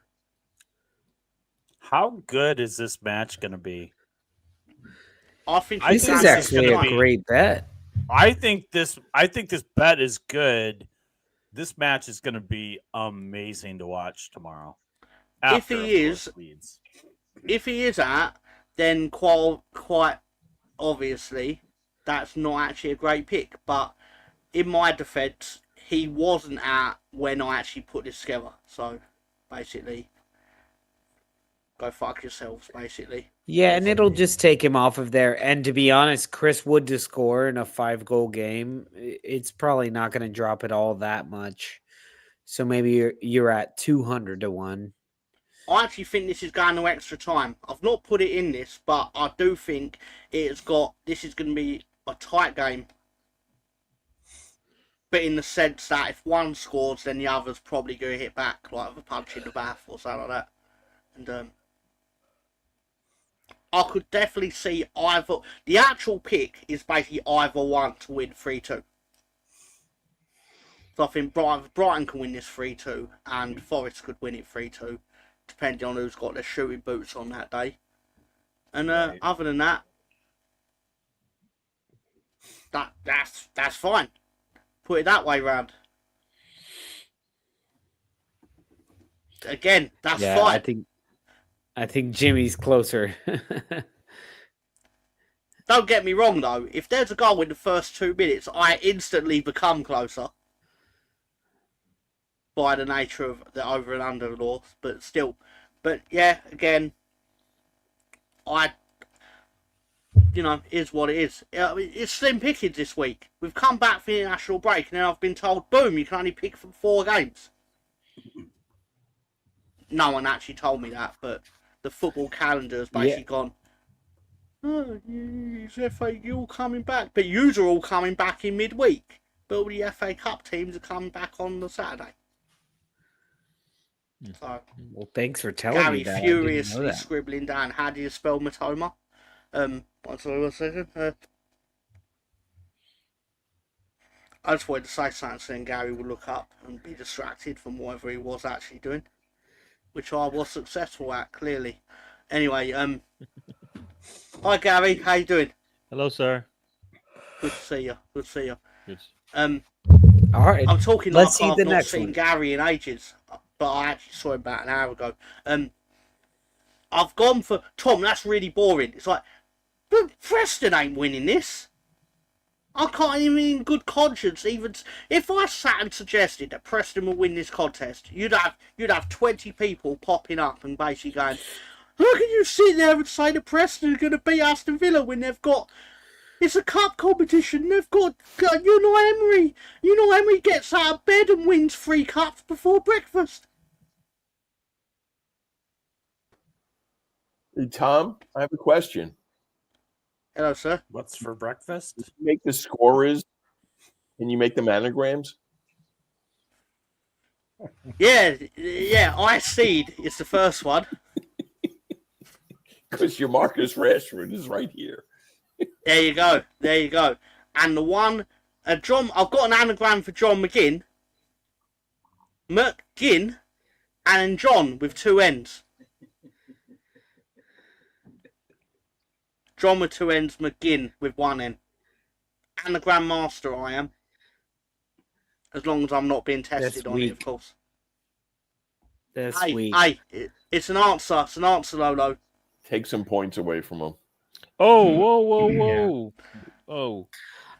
How good is this match going to be? I think This is actually a great bet. I think this bet is good. This match is going to be amazing to watch tomorrow. If he is at, then quite obviously that's not actually a great pick. But in my defence, he wasn't at when I actually put this together. So basically, go fuck yourselves. Basically. Yeah, and it'll just take him off of there. And to be honest, Chris Wood to score in a 5-goal game, it's probably not going to drop it all that much. So maybe you're at 200 to 1. I actually think this is going to extra time. I've not put it in this, but I do think this is going to be a tight game. But in the sense that if one scores, then the other's probably going to hit back, like a punch in the bath or something like that. And I could definitely see either. The actual pick is basically either one to win 3-2. So I think Brighton can win this 3-2, and Forest could win it 3-2, depending on who's got their shooting boots on that day. And other than that, that's fine. Put it that way round. Again, that's fine. I think Jimmy's closer. Don't get me wrong though. If there's a goal in the first 2 minutes, I instantly become closer. By the nature of the over and under law, but still. But yeah, again, is what it is. It's slim pickings this week. We've come back for the international break, and then I've been told, boom, you can only pick from 4 games. No one actually told me that, but the football calendar has basically gone, oh, it's FA, you're all coming back. But yous are all coming back in midweek. But all the FA Cup teams are coming back on the Saturday. So, well, thanks for telling me that. Gary furiously scribbling down, how do you spell Matoma? One second. I just wanted to say something so then Gary would look up and be distracted from whatever he was actually doing. Which I was successful at, clearly. Anyway, hi Gary, how you doing? Hello, sir. Good to see you. Good. All right. I'm talking Let's like see I've the not next seen one. Gary in ages, but I actually saw him about an hour ago. I've gone for Tom. That's really boring. It's like, but Preston ain't winning this. I can't even in good conscience even if I sat and suggested that Preston will win this contest, you'd have 20 people popping up and basically going, how can you sit there and say that Preston are going to beat Aston Villa when it's a cup competition, they've got Unai Emery. Unai Emery gets out of bed and wins 3 cups before breakfast. Hey, Tom, I have a question. Hello, sir. What's for breakfast? Can you make the scorers? Can you make them anagrams? Yeah, I seed is the first one. Because your Marcus Rashford is right here. There you go. And the one, John, I've got an anagram for John McGinn. McGinn, and John with 2 N's. John with 2 N's, McGinn with 1 N. Anagram master I am. As long as I'm not being tested on it, of course. Hey, it's an answer. It's an answer, Lolo. Take some points away from him. Oh, whoa. Oh.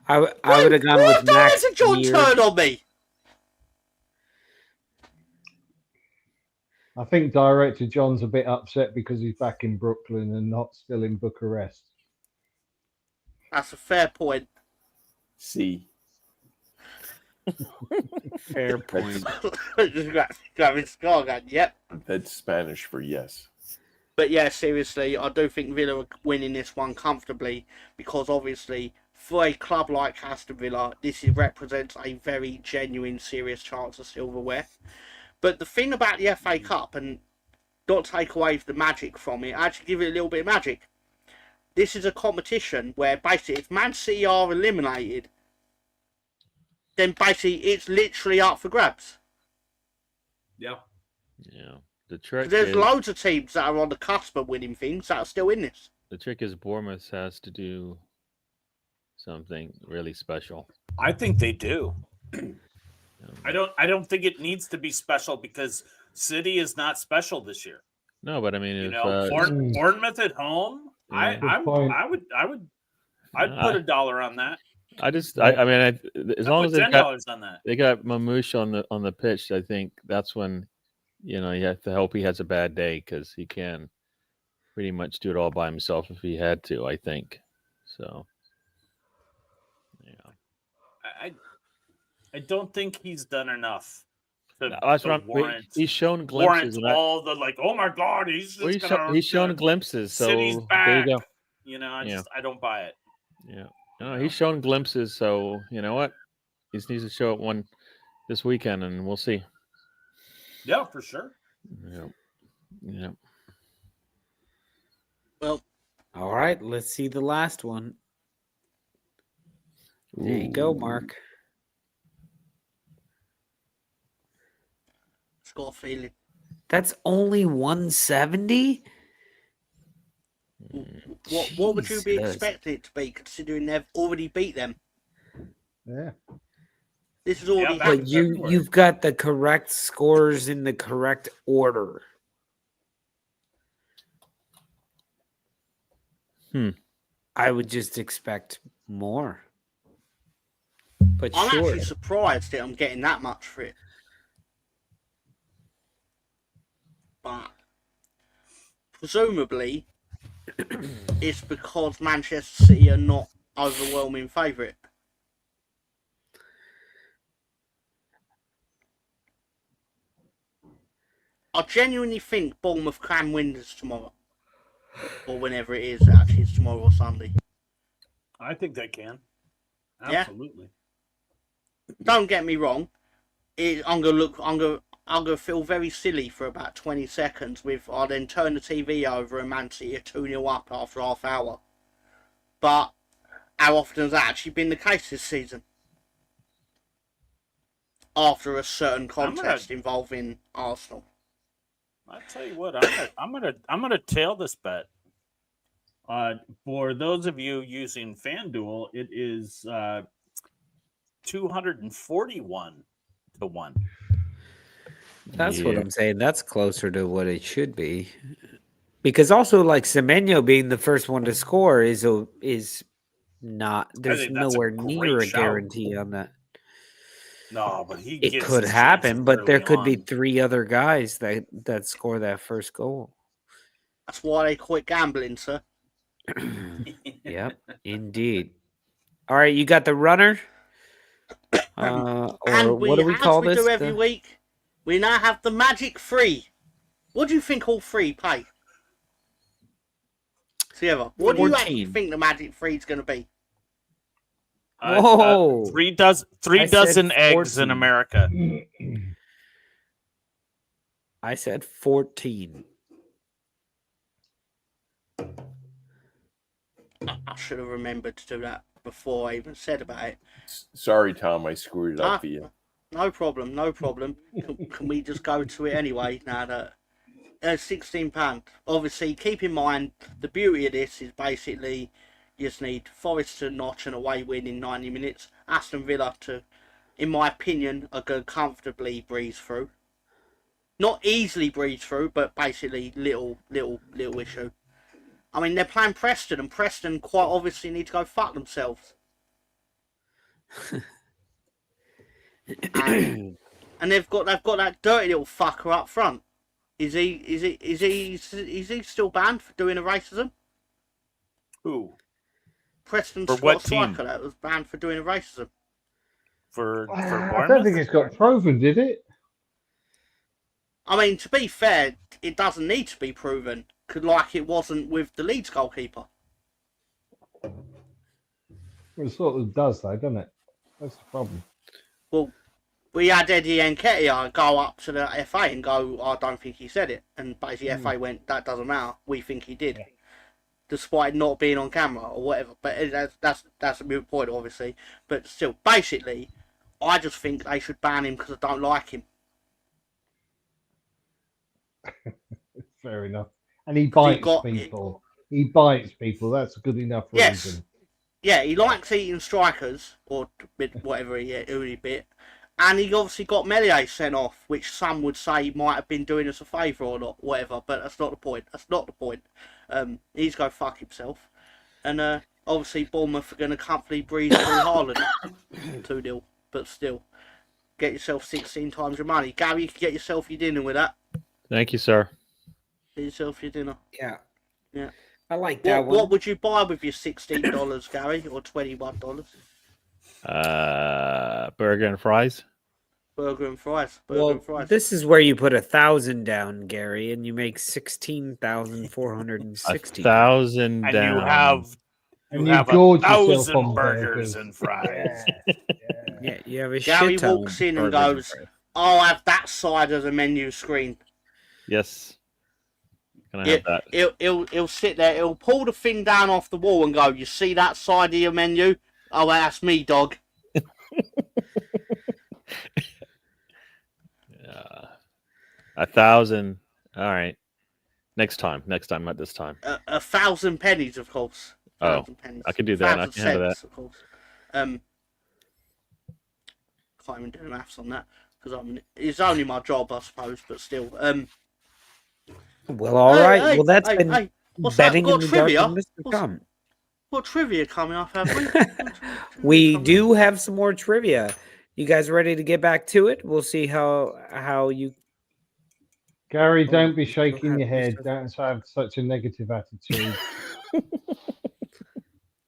I would have gone with Max. What John turn on me? I think Director John's a bit upset because he's back in Brooklyn and not still in Bucharest. That's a fair point. See. Fair point. Yep. That's Spanish for yes. But yeah, seriously, I do think Villa are winning this one comfortably because obviously for a club like Aston Villa, this represents a very genuine, serious chance of silverware. But the thing about the FA Cup, and not take away the magic from it, actually give it a little bit of magic. This is a competition where basically if Man City are eliminated, then basically it's literally up for grabs. Yeah. Yeah. The trick There's is loads of teams that are on the cusp of winning things that are still in this. the trick is Bournemouth has to do something really special. I think they do. I don't think it needs to be special because City is not special this year. No, but I mean, You if know, Bournemouth at home, Yeah. I'd put $1 on that. I mean, as long as put they've got $10 on that. they got Mamouche on the pitch, I think that's when you have to hope he has a bad day because he can pretty much do it all by himself if he had to. I think so. I don't think he's done enough to, That's to what warrant, he's shown glimpses. warrant all the like, oh my God, he's Well, just gonna, he's shown glimpses. So City's there back. you go. You know, Yeah. I don't buy it. Yeah. No, he's shown glimpses. So you know what? He just needs to show it one this weekend, and we'll see. Yeah, for sure. Yeah. Yeah. Well, all right. Let's see the last one. There you go, Mark. It's got a feeling. That's only 170. What would you be Jesus. expecting it to be, considering they've already beat them? Yeah. This is already. But you've got the correct scores in the correct order. I would just expect more. But I'm sure. actually surprised that I'm getting that much for it. But presumably, it's because Manchester City are not overwhelming favourite. I genuinely think Bournemouth can win this tomorrow. Or whenever it is, actually, it's tomorrow or Sunday. I think they can. Yeah? Absolutely. Don't get me wrong. I'm gonna feel very silly for about 20 seconds with I'll then turn the TV over and Man City are 2-0 up after half hour. But how often has that actually been the case this season? After a certain contest involving Arsenal. I tell you what, I'm gonna tail this bet. For those of you using FanDuel, it is 241 to 1. That's what I'm saying. That's closer to what it should be. Because also, like Semenyo being the first one to score is not. There's think that's a nowhere great near a shout. guarantee on that. No, but he It gets could his happen, chances but there early could be on. 3 other guys that score that first goal. That's why they quit gambling, sir. Yep, indeed. All right, you got the runner. Or And what do we call this? do every week, we now have the Magic 3. What do you think all 3 pay? Together. What do you actually 14. think the Magic 3 is going to be? Whoa. 3 I dozen said eggs in 14. America. I said 14. I should have remembered to do that before I even said about it. Sorry, Tom, I screwed it up for you. No problem, no problem. Can we just go to it anyway now that £16? Obviously, keep in mind, the beauty of this is basically you just need Forest to notch an away win in 90 minutes. Aston Villa to, in my opinion, are going to comfortably breeze through. Not easily breeze through, but basically little issue. I mean, they're playing Preston, and Preston quite obviously need to go fuck themselves. and they've got that dirty little fucker up front. Is he still banned for doing a racism? Who? Preston's For what striker team? that was banned for doing a racism. For I don't Bournemouth? think it's got proven, did it? I mean, to be fair, it doesn't need to be proven, like it wasn't with the Leeds goalkeeper. It sort of does, though, doesn't it? That's the problem. Well, we had Eddie Nketiah go up to the FA and go, I don't think he said it. And basically FA went, that doesn't matter. We think he did. Yeah. Despite not being on camera or whatever. But that's a moot point, obviously. But still, basically, I just think they should ban him because I don't like him. Fair enough. And he 'Cause he bites got- people. He bites people. That's a good enough Yes. reason. Yeah, he likes eating strikers or whatever who he bit, and he obviously got Melier sent off, which some would say might have been doing us a favour or not, whatever. But that's not the point. That's not the point. He's go fuck himself, and obviously Bournemouth are going to comfortably breeze through Haaland 2-0, but still, get yourself 16 times your money. Gary, you can get yourself your dinner with that. Thank you, sir. Get yourself your dinner. Yeah. Yeah. I like that one. What would you buy with your $16, Gary, or $21? Burger and fries. Burger and fries. This is where you put 1,000 down, Gary, and you make 16,460. 1,000 And down. you have And you you have gorge yourself 1,000 on burgers burgers. and fries. Yeah, you have a Gary shit ton walks of in and burgers goes, fries. I'll have that side of the menu screen. Yes. Can I have that? He'll sit there, he'll pull the thing down off the wall and go, you see that side of your menu? Oh, that's me, dog. 1,000. All right. Next time, not this time. 1,000 pennies, of course. Oh, 1,000 pennies. I can do that. I 1,000 can handle that. cents, of course. Can't even do the maths on that because it's only my job, I suppose, but still. Well, all right. Hey, Well, that's hey, been hey, what's betting that? in Got the dark trivia? of Mr. Come. What trivia coming up, have we? We do have some more trivia. You guys ready to get back to it? We'll see how you. Gary, don't be go shaking ahead, your head. Mr. Don't have such a negative attitude.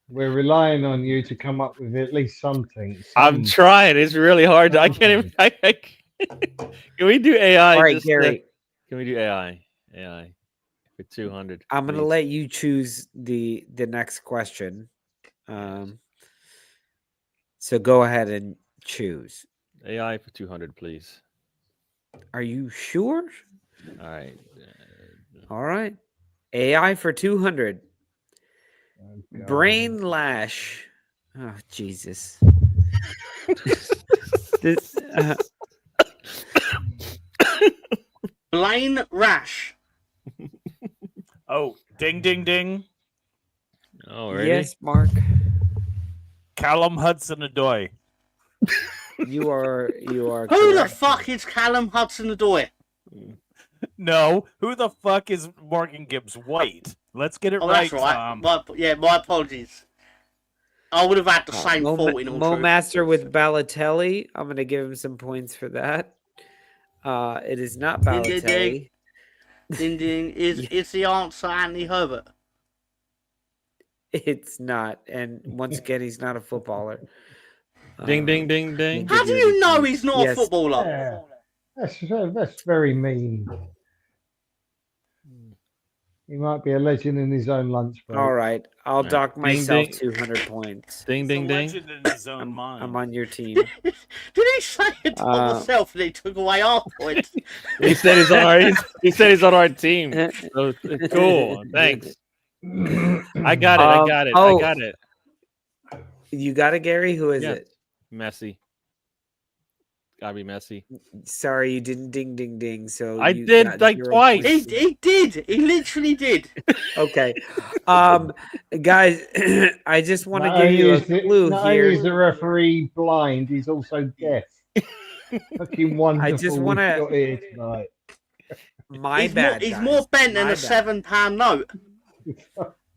We're relying on you to come up with at least something. I'm trying. It's really hard. I can't even. Can we do AI? All right, Gary. Can we do AI? AI for 200. I'm going to please. let you choose the next question. So go ahead and choose. AI for 200, please. Are you sure? All right. All right. AI for 200. Oh, Brain lash. Oh, Jesus. This, Blaine Rash. Oh, ding, ding, ding. Oh, ready? yes, Mark. Callum Hudson-Odoi. You are Who the correct. fuck is Callum Hudson-Odoi? No, who the fuck is Morgan Gibbs White? Let's get it Oh, right, that's right. Tom. My apologies. I would have had the same thought in all Mo truth. Master with Balotelli. I'm going to give him some points for that. It is not Ding, ding, Balotelli. Ding ding. Is the answer Anthony Herbert? It's not. And once again, he's not a footballer. Ding, ding, ding, ding. How do you know he's not a footballer? Yeah. That's very mean. He might be a legend in his own lunch break. All right. I'll dock Ding, myself ding. 200 points. Ding, ding, ding. Legend in his own mind. I'm on your team. Did he say it to himself and he took away our points? He said he's on our. He said he's on our team. So, cool. Thanks. I got it. I got it. I got it. You got it, Gary? Who is Yeah. it? Messi. Gotta be Messi. Sorry, you didn't ding ding ding. So I you did got like 0 twice. points. He did. He literally did. Okay. Guys, I just want to Not give only you a is the- clue not only here. is the referee blind, he's also deaf. Fucking wonderful. I just we've wanna- got here tonight. My He's bad. He's guys. more bent than My a bad. £7 note.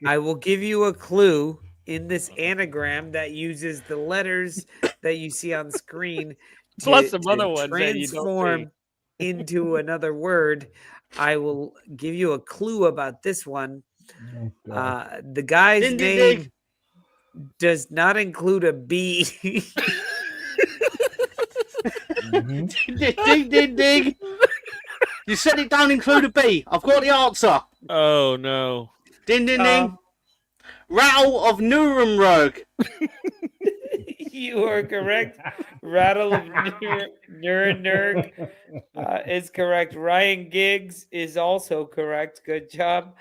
I will give you a clue in this anagram that uses the letters that you see on screen Plus some other ones that you don't transform into another word. I will give you a clue about this one. The guy's Ding, ding, name ding. does not include a B. Ding, ding, ding, ding. You said it don't include a B. I've got the answer. Oh no. Ding, ding, ding. Rattle of Nuremberg. You are correct. Rattle of Nuremberg is correct. Ryan Giggs is also correct. Good job.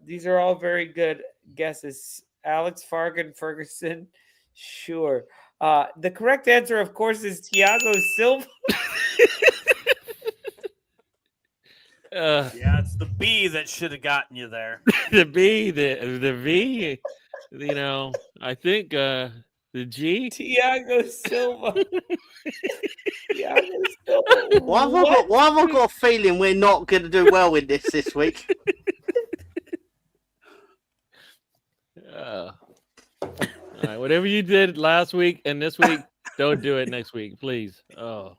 These are all very good guesses. Alex Ferguson, sure. The correct answer, of course, is Thiago Silva. Yeah, it's the B that should have gotten you there. the V. You know, I think the G. Thiago Silva. Thiago Silva. Why have I got a feeling we're not going to do well in this week? All right, whatever you did last week and this week, don't do it next week, please. Oh,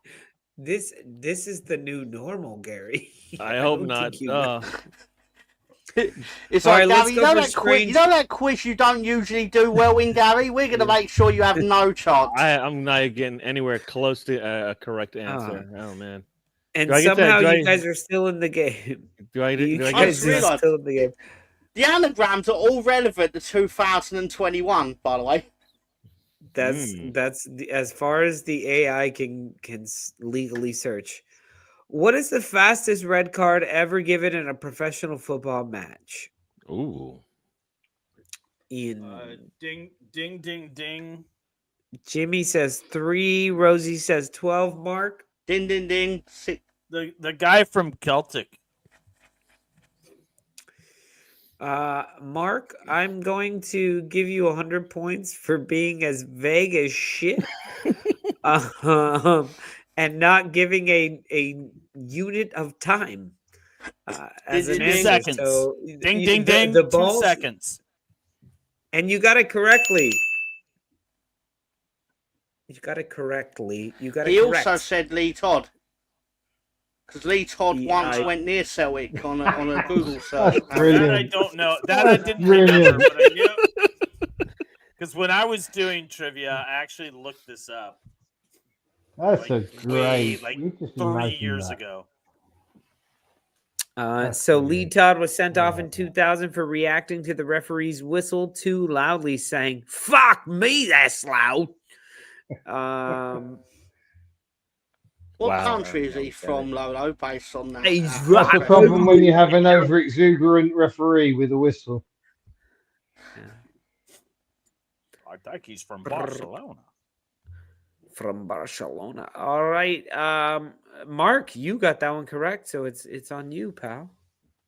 This is the new normal, Gary. I hope don't not. think you know. It's All like, right, let's Gary, go for strange- you know that quiz you don't usually do well in, Gary? We're going to make sure you have no chance. I'm not getting anywhere close to a correct answer. Oh man! And Do I get somehow that- you guys are still in the game. Do I? You Do I guys get? are still in the game. The anagrams are all relevant to 2021, by the way. That's as far as the AI can legally search. What is the fastest red card ever given in a professional football match? Ooh. Ian. Ding, ding, ding, ding. Jimmy says 3. Rosie says 12. Mark. Ding, ding, ding. The guy from Celtic. Mark, I'm going to give you 100 points for being as vague as shit, and not giving a unit of time as an answer. Seconds. So, Ding, ding, ding. The 2 balls, seconds. and you got it correctly. You got it correctly. You got it He correct. also said Lee Todd. Because Lee Todd once I- went near Celtic on a Google search. That I don't know. That I didn't remember, but I knew. Because when I was doing trivia, I actually looked this up. That's a way, great. like you just 3 imagine years that. ago. So Lee Todd was sent off in 2000 for reacting to the referee's whistle too loudly, saying "Fuck me, that's loud." What country is he from, Lolo, based on that? That's the problem when you have an over-exuberant referee with a whistle. I think he's from Barcelona. From Barcelona. All right, Mark, you got that one correct, so it's on you, pal.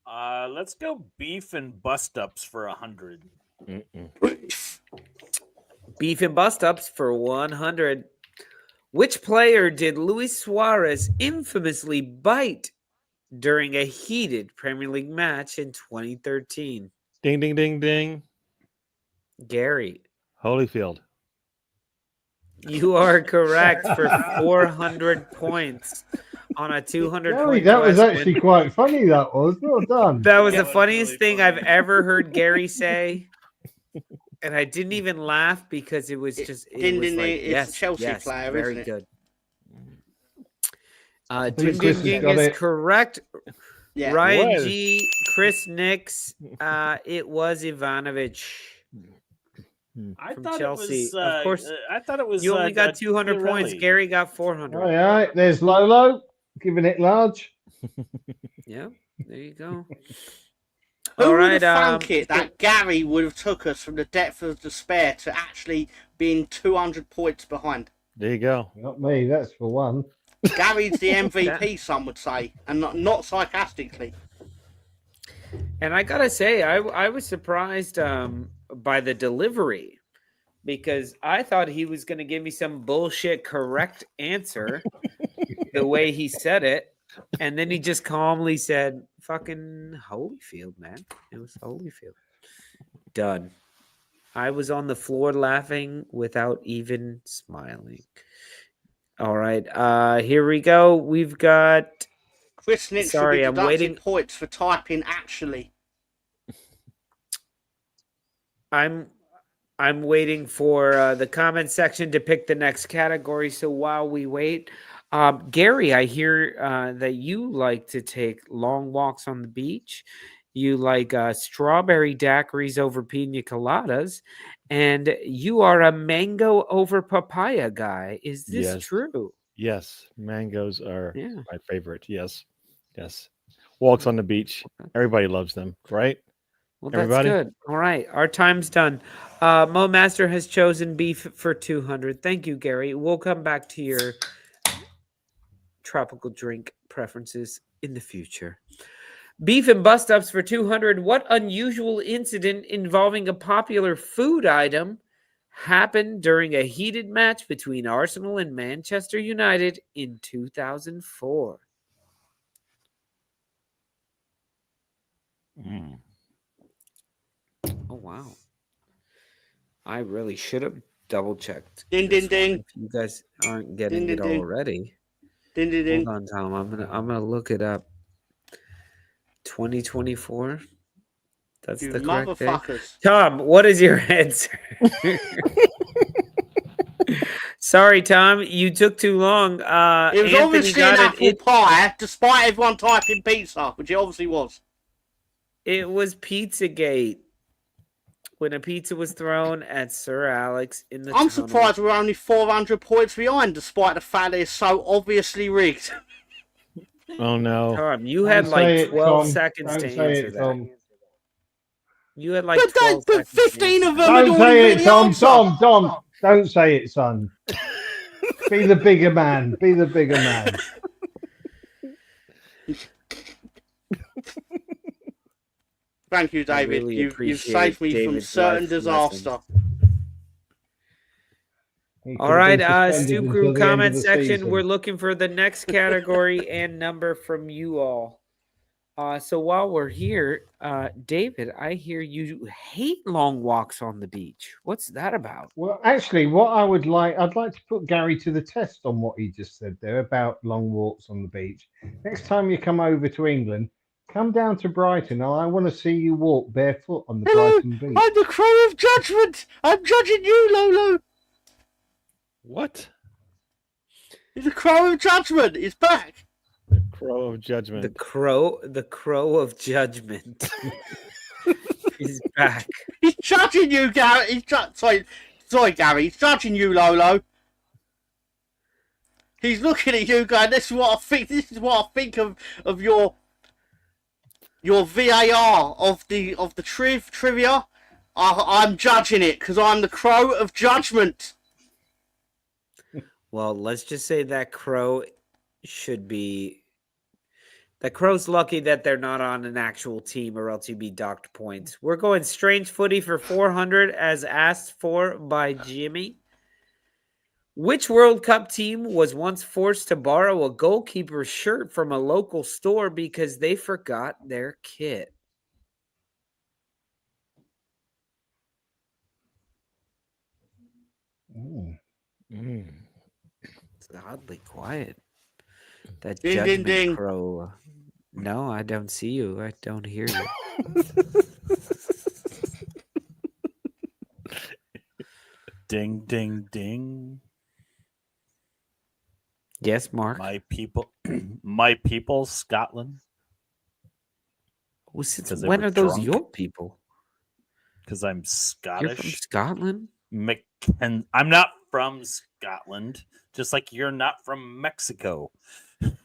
Let's go beef and bust ups for 100. Beef and bust ups for 100. Which player did Luis Suarez infamously bite during a heated Premier League match in 2013? Ding, ding, ding, ding. Gary. Holyfield. You are correct for 400 points on a 200 Gary, point that was question. actually quite funny. That was well done. That was the funniest thing I've ever heard Gary say. And I didn't even laugh because it was just Ding, was ding, like, it's yes, Chelsea yes, player, very isn't it? good. think Ding Chris Ding has Ding got is it. correct. Yeah. Ryan Was. G, Chris Nix, it was Ivanovic. I From thought Chelsea. it was. Of course, I thought it was. you only got 200 Pirelli. points. Gary got 400. All right, there's Lolo giving it large. Yeah, there you go. Who All would right, have thunk it that Gary would have took us from the depth of despair to actually being 200 points behind? There you go. Not me, that's for one. Gary's the MVP, some would say, and not sarcastically. And I gotta say, I was surprised by the delivery because I thought he was going to give me some bullshit correct answer the way he said it. And then he just calmly said, fucking Holyfield, man. It was Holyfield. Done. I was on the floor laughing without even smiling. All right. Here we go. We've got... Chris Nix Sorry, should be I'm deducted waiting. points for typing actually. I'm waiting for the comment section to pick the next category. So while we wait, Gary, I hear that you like to take long walks on the beach. You like strawberry daiquiris over pina coladas, and you are a mango over papaya guy. Is this Yes. true? Yes, mangoes are Yeah. my favorite. Yes, yes. Walks on the beach. Everybody loves them, right? Well, Everybody? that's good. All right, our time's done. Mo Master has chosen beef for 200. Thank you, Gary. We'll come back to your tropical drink preferences in the future. Beef and bust ups for 200. What unusual incident involving a popular food item happened during a heated match between Arsenal and Manchester United in 2004? Oh, wow. I really should have double checked. Ding, ding, ding. If you guys aren't getting Ding, it ding, ding. already. Ding, ding, ding. Hold on, Tom. I'm gonna look it up. 2024. That's You the correct day. motherfuckers. Tom, what is your answer? Sorry, Tom, you took too long. It was Anthony obviously an got apple pie, despite everyone typing pizza, which it obviously was. It was Pizzagate. When a pizza was thrown at Sir Alex in the I'm tunnel. surprised we're only 400 points behind, despite the fact that it's so obviously rigged. Oh no! Tom, you had like 12 seconds to answer that. Tom. You had like But 12 seconds. 15 of them Don't had say already it, written the Tom. answer. Tom. Don't say it, son. Be the bigger man. Be the bigger man. Thank you, David. really You've saved me from David's certain life disaster. All right, suspended Stoop until Crew the end of comment the section. season. We're looking for the next category and number from you all. So while we're here, David, I hear you hate long walks on the beach. What's that about? Well, actually, I'd like to put Gary to the test on what he just said there about long walks on the beach. Next time you come over to England, come down to Brighton, and I want to see you walk barefoot on the Brighton beach. I'm the crow of judgment. I'm judging you, Lolo. What? The crow of judgment is back. Crow of judgment. The crow of judgment is back. He's judging you, Gary. Sorry, Gary. He's judging you, Lolo. He's looking at you, going, "This is what I think. This is what I think of your VAR of the trivia. I'm judging it because I'm the crow of judgment." Well, let's just say that crow should be. That crow's lucky that they're not on an actual team, or else you'd be docked points. We're going strange footy for 400, as asked for by Jimmy. Which World Cup team was once forced to borrow a goalkeeper's shirt from a local store because they forgot their kit? It's oddly quiet. That Ding, ding, judgment ding. crow. No, I don't see you. I don't hear you. Ding, ding, ding. Yes, Mark. My people, Scotland. Well, since 'Cause they when were are those drunk. your people? Because I'm You're Scottish. from Scotland? And I'm not from Scotland, just like you're not from Mexico. I'm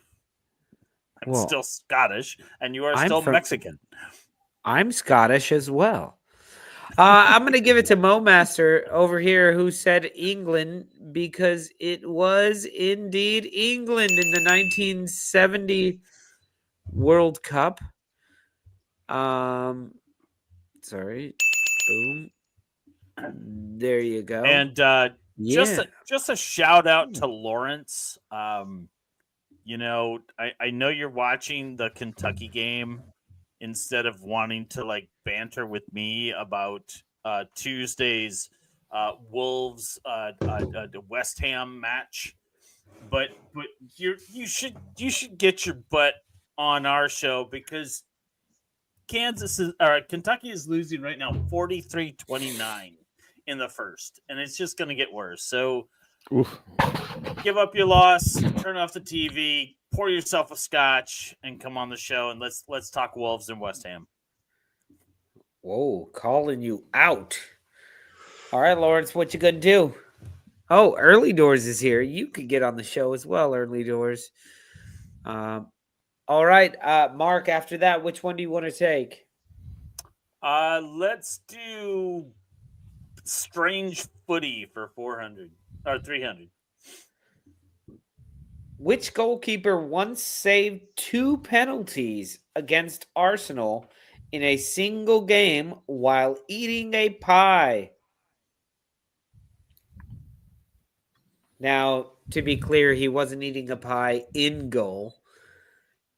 Well, still Scottish, and you are I'm still from- Mexican. I'm Scottish as well. I'm going to give it to Mo Master over here, who said England because it was indeed England in the 1970 World Cup. Sorry. Boom. There you go. And yeah. just a shout out to Lawrence. You know, I know you're watching the Kentucky game instead of wanting to like banter with me about Tuesday's Wolves West Ham match, but you should get your butt on our show because Kentucky is losing right now 43-29 in the first, and it's just going to get worse. So give up your loss, turn off the TV, pour yourself a scotch, and come on the show, and let's talk Wolves and West Ham. Whoa, calling you out. All right, Lawrence, what you gonna do? Oh, Early Doors is here. You could get on the show as well, Early Doors. All right, Mark, after that, which one do you want to take? Let's do strange footy for 400 or 300. Which goalkeeper once saved 2 penalties against Arsenal in a single game while eating a pie? Now, to be clear, he wasn't eating a pie in goal.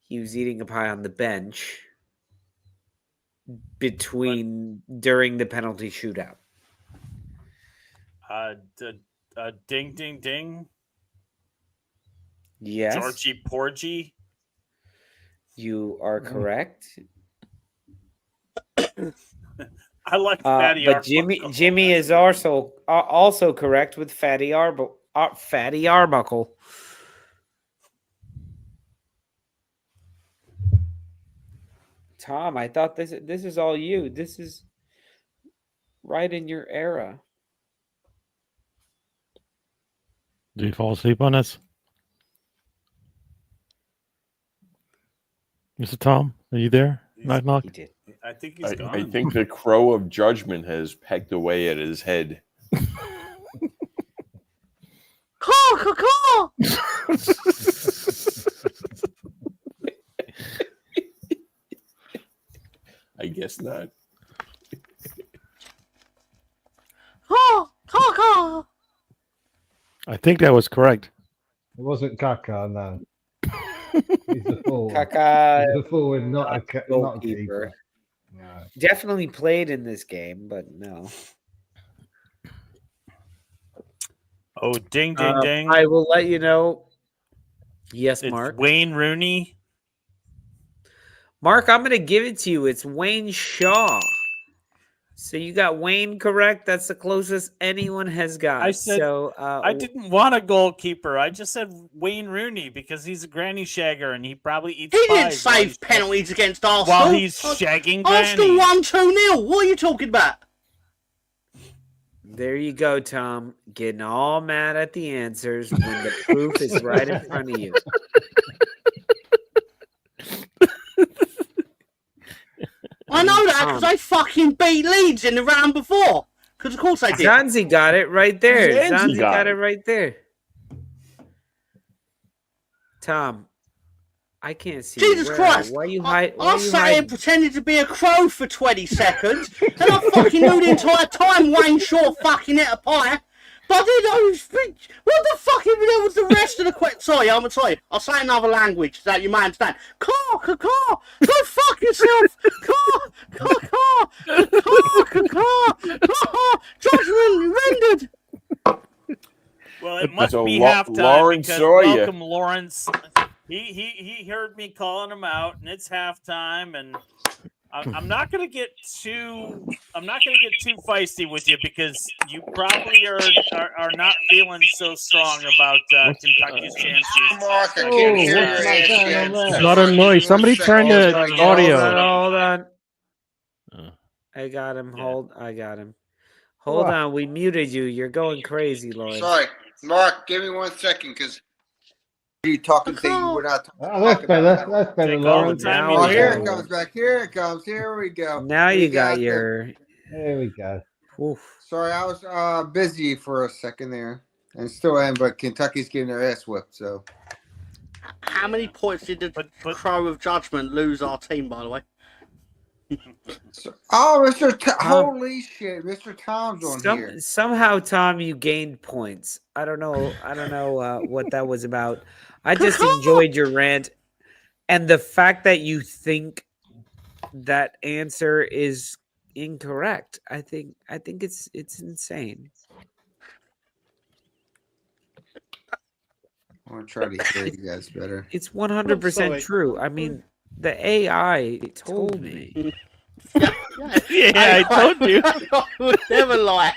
He was eating a pie on the bench during the penalty shootout. Ding, ding, ding. Yes. Georgie Porgy. You are correct. I like Fatty but Jimmy is also correct with Fatty Arbuckle. Tom, I thought this is all you. This is right in your era. Did you fall asleep on us? Mr. Tom, are you there? Knock, knock. He did. I think he's gone. I think the crow of judgment has pecked away at his head. Caw. I guess not. Caw. I think that was correct. It wasn't Kaka, no. He's a fool. Kaka, He's a fool and not a keeper. No. Definitely played in this game, but no. Oh, ding, ding, ding. I will let you know. Yes, It's Mark. Wayne Rooney. Mark, I'm going to give it to you. It's Wayne Shaw. So you got Wayne correct. That's the closest anyone has got. I said I didn't want a goalkeeper. I just said Wayne Rooney because he's a granny shagger and he probably eats He didn't pies save penalties against Arsenal. while he's shagging Arsenal granny. won 2-0. What are you talking about? There you go, Tom. Getting all mad at the answers when the proof is right in front of you. I know that because I fucking beat Leeds in the round before. Because of course I did. Zanzi got it right there. Zanzi Zanzi got got it. it right there. Tom, I can't see. Jesus Where? Christ! Why are you I hiding? sat here pretending to be a crow for 20 seconds, and I fucking knew the entire time Wayne Shaw fucking ate a pie. But I didn't know what the fuck even was the rest of the question. Sorry, I'll say another language so that you might understand. Caw. Go fuck yourself. Caw. Judgment rendered. Well, it must So be Lo- halftime Lawrence because saw ya. welcome Lawrence. He heard me calling him out, and it's halftime, and I'm not gonna get too feisty with you because you probably are not feeling so strong about Kentucky's chances. Mark, I can't hear your ass. There's a lot of noise. Somebody turn the audio. Hold on. I got him. I got him. Hold on. We muted you. You're going crazy, Lawrence. Sorry, Mark, give me 1 second because you talking things we're not talking Oh, that's better. That's better, Take all the Lawrence. time Oh, you here need. it comes back. Here it comes. Here we go. Now We you got the- your. There we go. Oof. Sorry, I was busy for a second there, and still am. But Kentucky's getting their ass whipped. So How many points did the Crow of Judgment lose our team, by the way? holy shit, Mr. Tom's on here. Somehow, Tom, you gained points. I don't know what that was about. I just enjoyed your rant, and the fact that you think that answer is incorrect. I think it's insane. I want to try to hear you guys better. It's 100% true. I mean, the AI told me. I told you. I would never lie.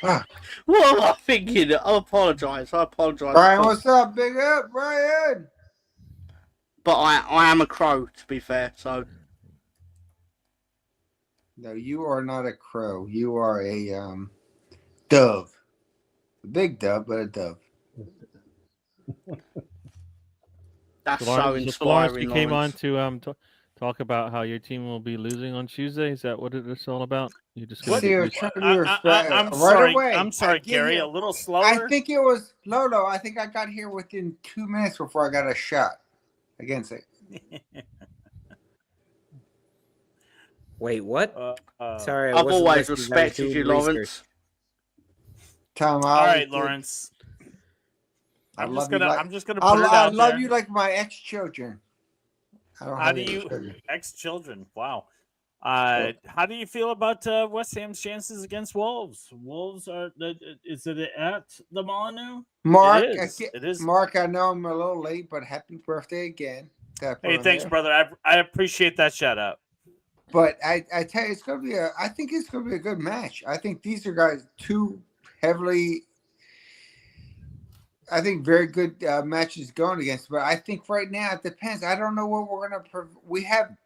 What am I thinking? I apologise. Brian, what's up? Big up, Brian. But I am a crow, to be fair. So No, you are not a crow. You are a dove. A big dove, but a dove. that's so Lawrence, inspiring. you came on Lawrence. to talk about how your team will be losing on Tuesday? Is that what it's all about? You just See, gonna we're trying to do respect I'm right sorry. away. I'm sorry, I get Gary. here- A little slower. I think it was Lolo. I think I got here within 2 minutes before I got a shot against it. Wait, what? Sorry, I I've wasn't always listening. I was respected doing you, research. Lawrence. Tom, All right, Lawrence. I'm just gonna put it I out love there. you like my ex-children. How do you ex-children? Wow. How do you feel about West Ham's chances against Wolves? Wolves are. Is it at the Molyneux? Mark, It is. It is. Mark, I know I'm a little late, but happy birthday again. Hey, thanks, brother. I appreciate that shout out. But I tell you, it's gonna be I think it's gonna be a good match. I think these are guys too heavily. I think very good matches going against, but I think right now it depends. I don't know what we're gonna. We have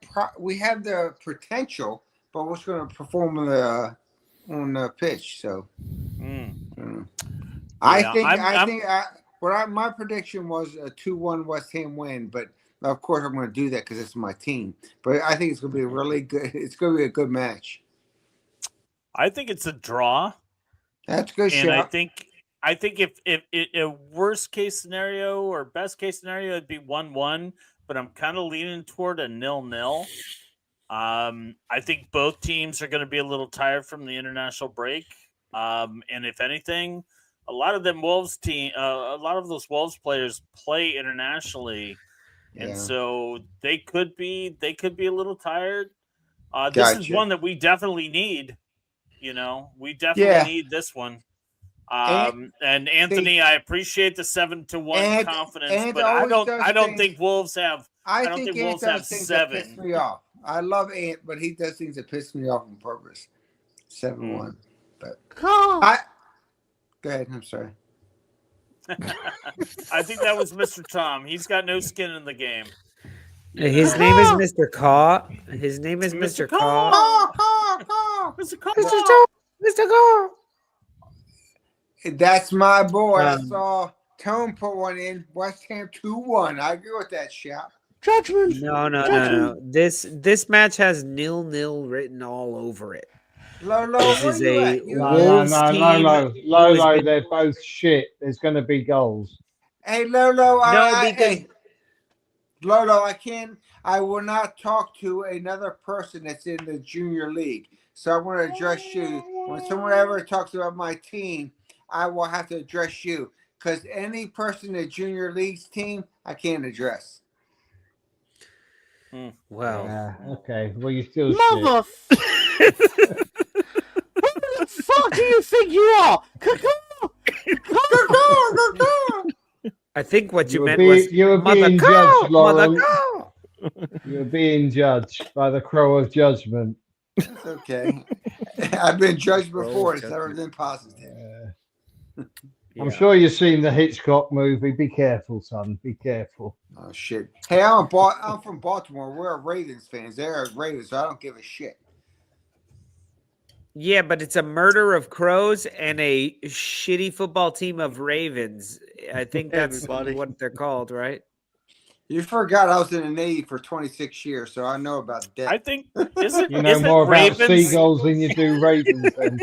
the potential, but what's gonna perform on the pitch? So, I think my prediction was a 2-1 West Ham win, but of course I'm gonna do that because it's my team. But I think it's gonna be a really good. It's gonna be a good match. I think it's a draw. That's a good and shot. I think if a worst case scenario or best case scenario, it'd be 1-1, but I'm kind of leaning toward a 0-0. I think both teams are going to be a little tired from the international break. And if anything, a lot of those Wolves players play internationally. And so they could be a little tired. This is one that we definitely need. We definitely need this one. And Anthony, I appreciate the 7-1 confidence, but I don't think Wolves have. I don't think Wolves have 7. Piss me off. I love Ant, but he does things that piss me off on purpose. 7-1, but go ahead. I'm sorry. I think that was Mr. Tom. He's got no skin in the game. His name is Mr. Caw. His name is Mr. Caw. Mr. Caw. Mr. Caw. That's my boy. I saw Tone put one in. West Ham 2-1. I agree with that shout. Judgment. No. This match has 0-0 written all over it. Lolo, this is a Wolves team. Lolo, they're both shit. There's going to be goals. Hey, Lolo. because Lolo, I will not talk to another person that's in the junior league. So I want to address you. When someone ever talks about my team, I will have to address you. Because any person in the junior league's team, I can't address. Well. Okay. Well, you still Mother. Who the fuck do you think you are? I think what you meant was you were being judged, Lauren. Mother. You're being judged by the crow of judgment. It's okay. I've been judged before. It's never been positive. I'm sure you've seen the Hitchcock movie. Be careful, son. Be careful. Oh, shit. Hey, I'm from Baltimore. We're Ravens fans. They're Ravens, so I don't give a shit. Yeah, but it's a murder of crows and a shitty football team of Ravens. I think that's what they're called, right? You forgot I was in the Navy for 26 years, so I know about that. I think you know more about seagulls than you do ravens. Then.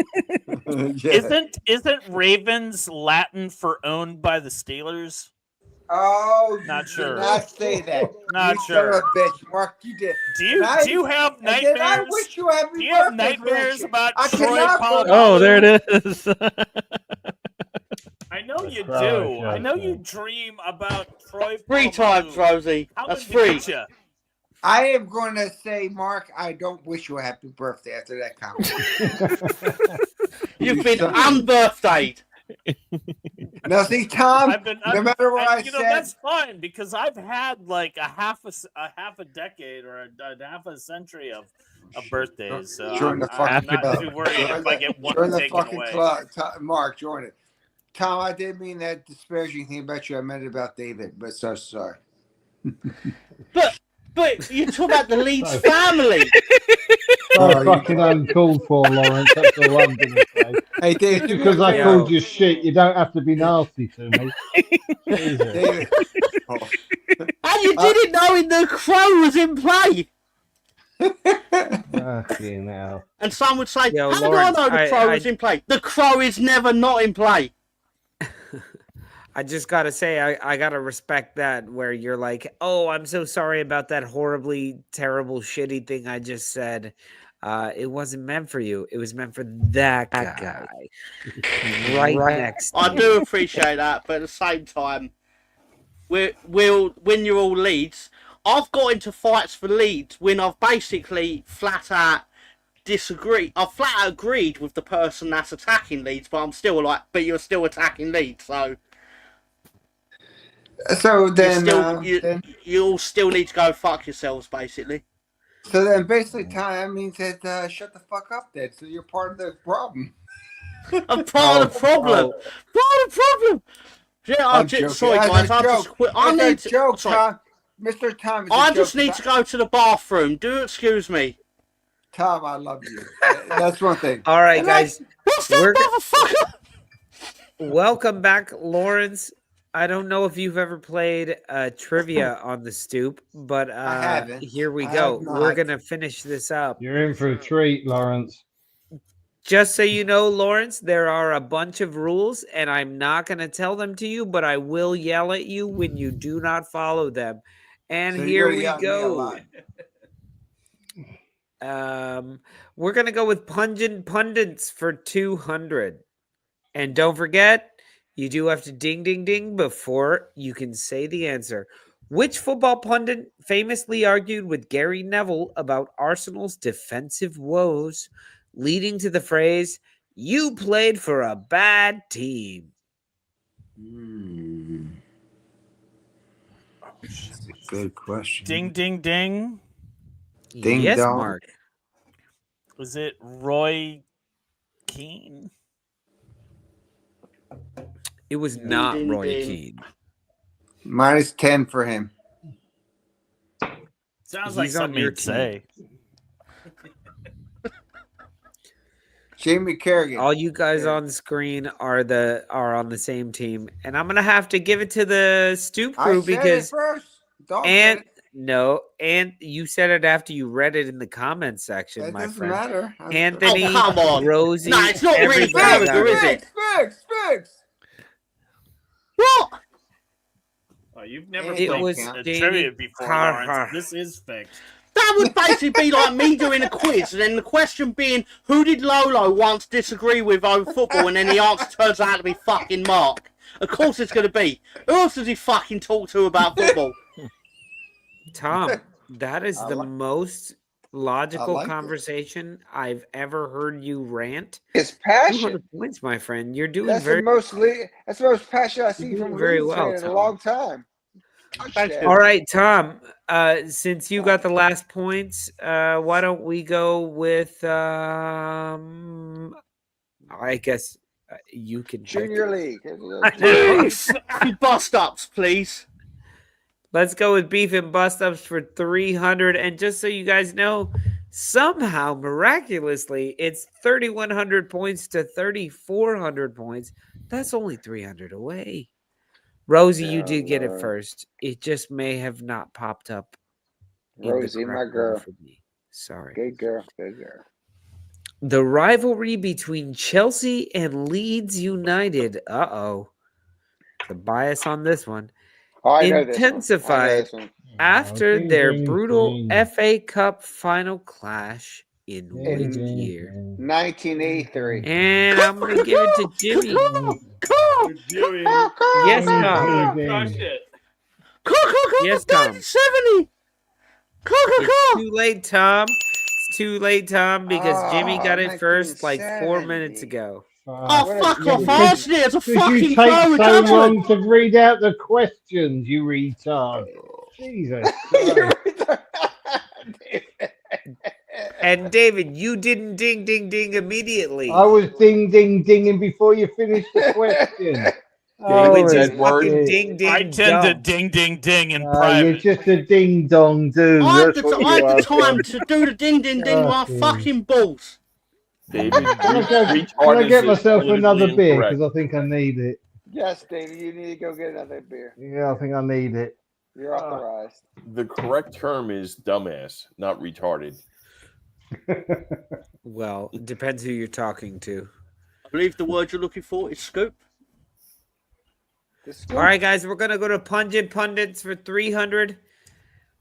Isn't Ravens Latin for owned by the Steelers? Oh, not sure. Did not say that. Not you sure. Son of a bitch, Mark, you did. Do you have nightmares? I wish you happy do you have birthday, nightmares about I Troy Polamalu? Oh, there it is. I know you do. I know you dream about Troy. 3 times, Rosie. That's 3. I am going to say, Mark, I don't wish you a happy birthday after that comment. You've been unbirthdayed. Now, see, Tom, no matter what I said. That's fine because I've had like a half a decade or a half a century of birthdays. So I'm not too worried if I get one taken away. Mark, join it. Tom, I didn't mean that disparaging thing about you. I meant about David, but so sorry. But you talk about the Leeds family. So fucking uncalled for, Lawrence. That's all I'm going to say. Hey, David, because I called you shit, you don't have to be nasty to me. David. And you didn't know the crow was in play. Fucking hell. And some would say, Yo, how Lawrence, do I know the Crow is in play? The Crow is never not in play. I just gotta say, I gotta respect that where you're like, oh, I'm so sorry about that horribly terrible, shitty thing I just said. It wasn't meant for you. It was meant for that guy. right next to I you. do appreciate that, but at the same time, we'll when you're all Leeds, I've got into fights for Leeds when I've basically flat out disagreed. I've flat out agreed with the person that's attacking Leeds, but I'm still like, but you're still attacking Leeds, so. So then, you all still need to go fuck yourselves, basically. So then, basically, Tom, that means that shut the fuck up, then. So you're part of the problem. I'm part of the problem. Part of the problem. Yeah, I'm just sorry, guys. I just quit. I need to. Joke, Tom. Mr. Tom. I just need to go to the bathroom. Do excuse me. Tom, I love you. That's one thing. All right, guys. What's that motherfucker? Welcome back, Lawrence. I don't know if you've ever played trivia on the Stoop, but I haven't. Here we go. We're going to finish this up. You're in for a treat, Lawrence. Just so you know, Lawrence, there are a bunch of rules, and I'm not going to tell them to you, but I will yell at you when you do not follow them. And So here you're we go. We're going to go with Pungent Pundits for 200. And don't forget, you do have to ding, ding, ding before you can say the answer. Which football pundit famously argued with Gary Neville about Arsenal's defensive woes, leading to the phrase, "You played for a bad team"? That's a good question. Ding, ding, ding. Ding yes, dong. Mark. Was it Roy Keane? It was not Ding, Roy ding. Keane. Minus 10 for him. Sounds like He's on something your you'd say. Jamie Kerrigan. All you guys on screen are on the same team, and I'm gonna have to give it to the Stoop crew I said because it first. Dog and said it. no, and you said it after you read it in the comment section, It my doesn't friend. matter. Anthony, Oh, come on. Rosie, No, it's not really everybody fair, got is it. it? Fix. What? Oh, you've never It played was trivia Jamie before, Carr. Lawrence. This is fixed. That would basically be like me doing a quiz, and then the question being, who did Lolo once disagree with over football, and then the answer turns out to be fucking Mark. Of course it's going to be. Who else does he fucking talk to about football? Tom, that is the most logical like it. conversation I've ever heard you rant. It's passion. 200 points, my friend. You're doing That's very the most passion I've seen You're from doing very Leeds well, fan in a Tom. long time. All right, Tom. Since you got the last points, why don't we go with? I guess you can pick. Junior League. Please, bust ups, please. Let's go with beef and bust ups for 300. And just so you guys know, somehow miraculously, it's 3,100 points to 3,400 points. That's only 300 away. Rosie, you did get it first. It just may have not popped up. in the Rosie, my correct girl. order for me. Sorry. Good girl. Good girl. The rivalry between Chelsea and Leeds United. The bias on this one. Oh, I know this one. Intensified after ding, their ding, brutal ding. FA Cup final clash in which year? 1983. And I'm going to give it to Jimmy. Jimmy. Yes, Tom. Crush it. Yes, Tom. 70. It's too late, Tom. It's too late, Tom, because Jimmy got it first like 4 minutes ago. Oh, fuck off. I answered it as a Because you fucking take pro so judgment. long to read out the questions, you retard. Jesus Christ. And David, you didn't ding, ding, ding immediately. I was ding, ding, dinging before you finished the question. Which is it's fucking it. ding, ding, I tend to dumb. ding, ding, ding in You're private. just a ding dong dude. I had That's the, what I you had are, the time Tom. to do the ding ding ding with my Fucking- fucking balls. David, Can I get myself another beer? Because I think I need it. Yes, David, you need to go get another beer. Yeah, I think I need it. You're authorized. The correct term is dumbass, not retarded. Well, it depends who you're talking to. I believe the word you're looking for is scoop. All right, guys, we're going to go to Pungent Pundits for 300.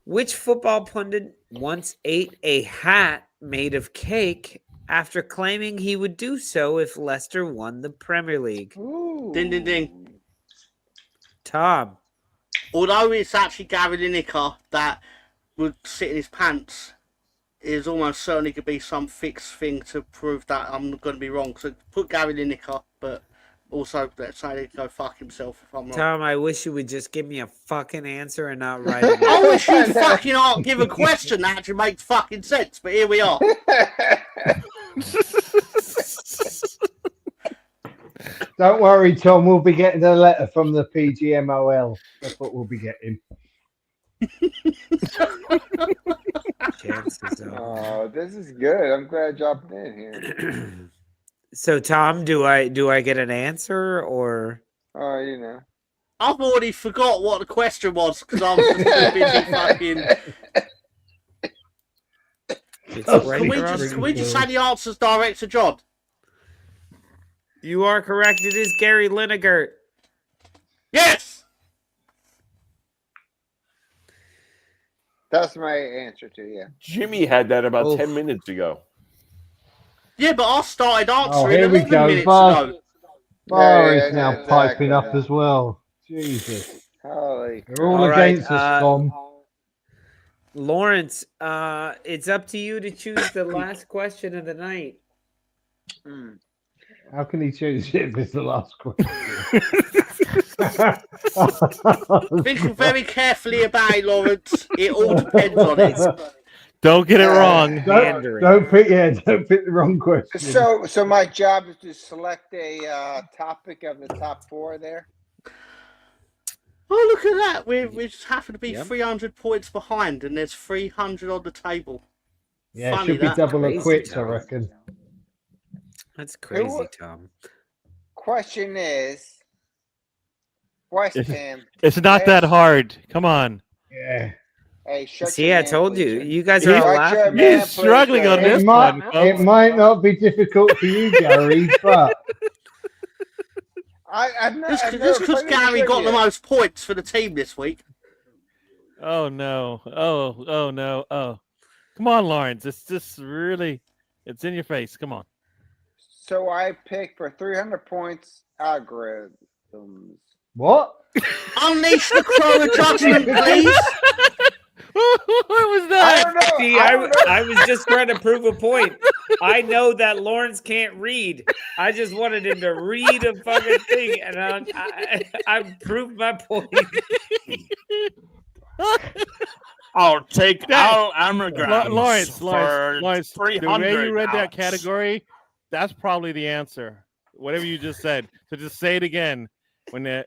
Which football pundit once ate a hat made of cake after claiming he would do so if Leicester won the Premier League? Ooh. Ding, ding, ding. Tom. Although it's actually Gary Lineker that would sit in his pants, it is almost certainly going to be some fixed thing to prove that I'm going to be wrong. So put Gary Lineker, but also let's say he go fuck himself if I'm wrong. Tom, I wish you would just give me a fucking answer and not write it. I wish you'd fucking give a question that actually makes fucking sense, but here we are. Don't worry, Tom. We'll be getting a letter from the PGMOL. That's what we'll be getting. Oh, this is good. I'm glad I dropped in here. So, Tom, do I get an answer or? Oh, you know. I've already forgot what the question was because I was just too busy fucking. Can we just say the answers direct to John? You are correct. It is Gary Lineker. Yes. That's my answer to you. Jimmy had that about 10 minutes ago. Yeah, but I started answering here we 11 go. minutes Bar ago. is now piping up as well. Jesus. Holy They're all against us, Tom. Lawrence, it's up to you to choose the last question of the night. How can he choose it if it's the last question? Think very carefully about it, Lawrence. It all depends on it. Don't get it wrong. Don't pick the wrong question. So my job is to select a topic of the top 4 there. Oh, look at that. We just happen to be 300 points behind, and there's 300 on the table. Yeah, Funny, should be that. double Crazy, or quits, I Tom. reckon. That's crazy, Tom. Question is, West Ham. It's not that hard. Come on. Yeah. Hey, shut See, your I man, told please, you. sir. You guys are all laughing. He's struggling on this one. It might not be difficult for you, Gary, but Just because Gary got the most points for the team this week. Oh no. Oh no. Oh. Come on, Lawrence. It's just really it's in your face. Come on. So I picked for 300 points algorithms. What? Unleash the crow of judgment, please. What was that? I don't know. See, I was just trying to prove a point. I know that Lawrence can't read. I just wanted him to read a fucking thing, and I proved my point. I'll take all anagrams Lawrence, for 300. the way you read that Alex. category, that's probably the answer. Whatever you just said. So just say it again when the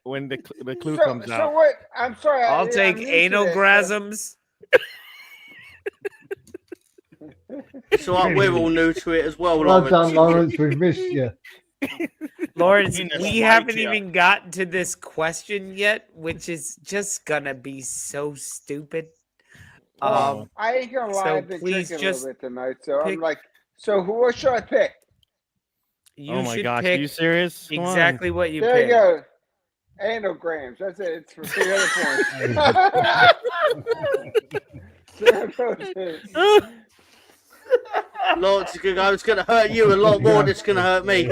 clue comes So out. what? I'm sorry. I'll I'm take new to this, anograsms. So we're all new to it as well, well Lawrence. done, Lawrence. We've missed you. Lawrence, Venus we haven't flytrap. even gotten to this question yet, which is just gonna be so stupid. I ain't gonna lie, so I've been please drinking a just little bit tonight, so pick- I'm like, so what should I pick? You Oh my should gosh, are pick you serious? Come on. exactly what you There picked. you go. Anograms. That's it. It's for 300 points. Lawrence is gonna go. It's gonna hurt you a lot more than it's gonna hurt me.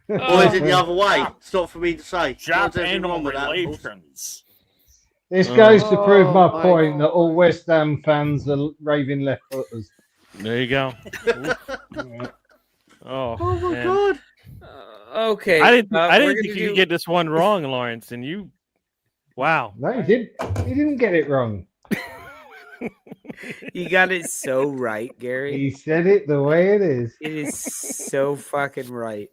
Or is it the other way? It's not for me to say. Jap There's anything anal wrong with that, of course. relations. This goes to prove my my point that all West Ham fans are raving left footers. There you go. Oh my man. god. Okay. I didn't we're think gonna you do- could get this one wrong, Lawrence, and you wow. No, he didn't get it wrong. You got it so right, Gary. He said it the way it is. It is so fucking right.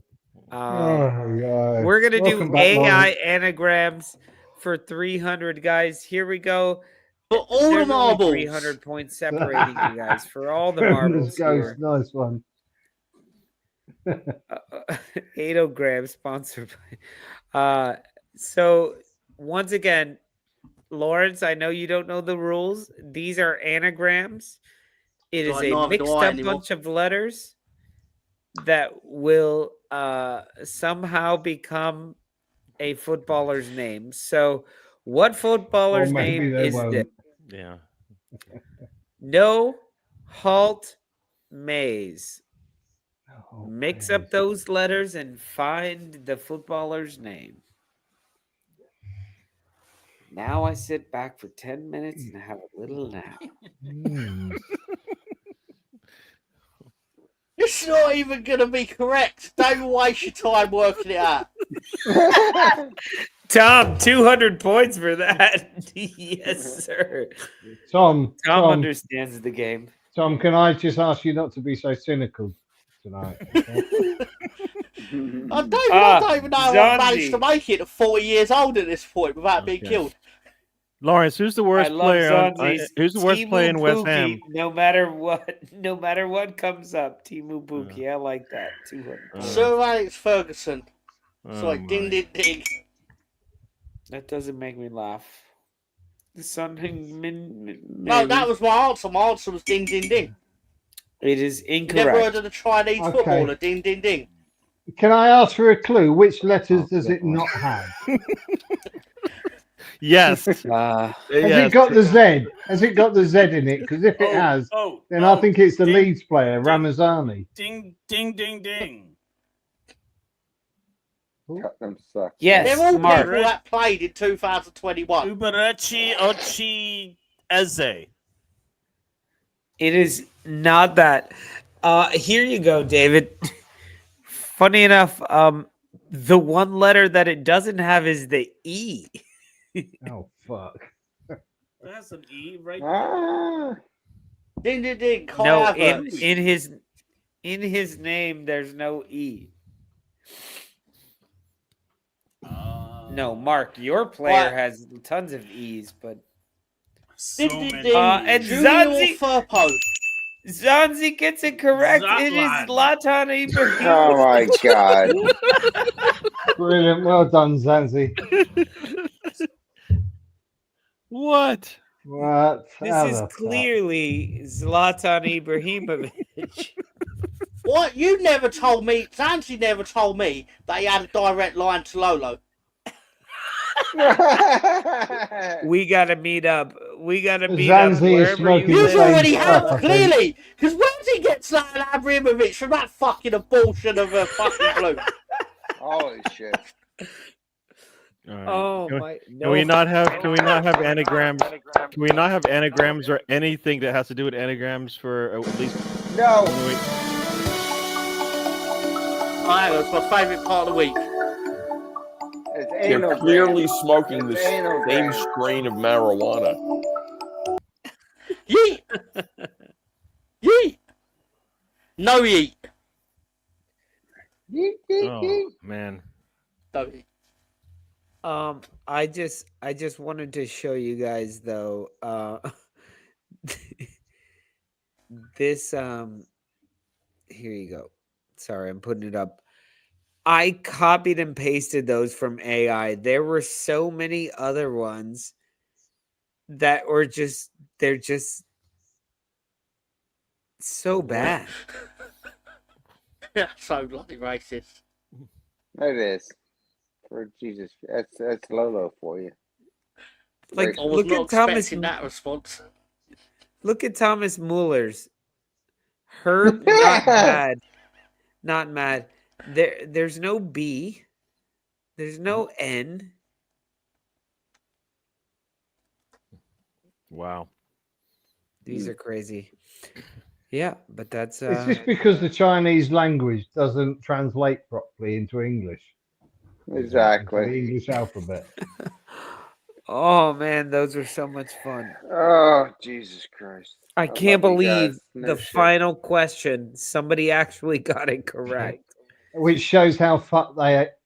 Oh my god. We're gonna Welcome do back, AI Lawrence. anagrams for 300 guys. Here we go. For all the There's only marbles. 300 points separating you guys for all the marbles Let's go. here. Nice one. 8 grams sponsored by. So once again, Lawrence, I know you don't know the rules. These are anagrams. It is Right, a neither do mixed I up anymore. bunch of letters that will somehow become a footballer's name. So, what Or footballer's maybe name they is this? won't. Yeah. No halt maze. Oh, Mix up those letters and find the footballer's name. Now I sit back for 10 minutes and have a little nap. It's not even going to be correct. Don't waste your time working it out. Tom, 200 points for that. Yes, sir. Tom, understands the game. Tom, can I just ask you not to be so cynical tonight? Okay? I don't even know how I managed to make it at 40 years old at this point without being killed. Lawrence, who's the worst player? Who's the worst player in West Ham? No matter what comes up, Timu Pukki. I like that. 200. Sir Alex Ferguson. It's Oh like ding, ding, ding. That doesn't make me laugh. Something. No, that was my answer. My answer was ding, ding, ding. It is You incorrect. never heard of the Chinese Okay. footballer? Ding, ding, ding. Can I ask for a clue? Which letters does it not have? Yes. Has it got the Z? Has it got the Z in it? Because if it has, then I think it's the Leeds player, Ramazani. Ding, ding, ding, ding. Cut them suck. Yes, They're all Mark. people that played in 2021. Uberechi Ochi Eze. It is not that. Here you go, David. Funny enough, the one letter that it doesn't have is the E. Oh fuck! That's an E right Ah. Ding, ding, ding. No, Kai in his name, there's no E. No, Mark, your player What? has tons of E's, but So Ding, ding, many. ding. and Junior Firpo. Zanzi gets it correct. It is Zlatan Ibrahimovic. Oh my god. Brilliant, well done, Zanzi. What? What? This How is the fuck? clearly Zlatan Ibrahimovic. What? You never told me, Zanzi never told me that he had a direct line to Lolo. We gotta meet up. We gotta meet up Zanzi is wherever smoking you the You've same live. already stuff, I have, think. clearly. Because where does he get Zlatan Ibrahimovic from that fucking abortion of a fucking blue? Holy shit. All right. Oh Can we- my! Can we not have? Can we not have anagrams? Can we not have anagrams or anything that has to do with anagrams for at least? No. Alright, that's my favourite part of the week. It's They're anal clearly grams. smoking the It's anal same grams. strain of marijuana. Yeet! Yeet! No yeet. Oh man. No yeet. I just wanted to show you guys though. This here you go. Sorry, I'm putting it up. I copied and pasted those from AI. There were so many other ones that were they're just so bad. That's so bloody racist. It is. For Jesus, that's Lolo for you. Like, I was look not at Thomas. expecting that response. Look at Thomas Muller's. Herb, not mad. Not mad. There's no B. There's no N. Wow. These are crazy. Yeah, but that's It's just because the Chinese language doesn't translate properly into English. Into the Exactly. English alphabet. oh man, those were so much fun. Oh, Jesus Christ. I can't love you believe guys. No the shit. final question. Somebody actually got it correct. Which shows how fucked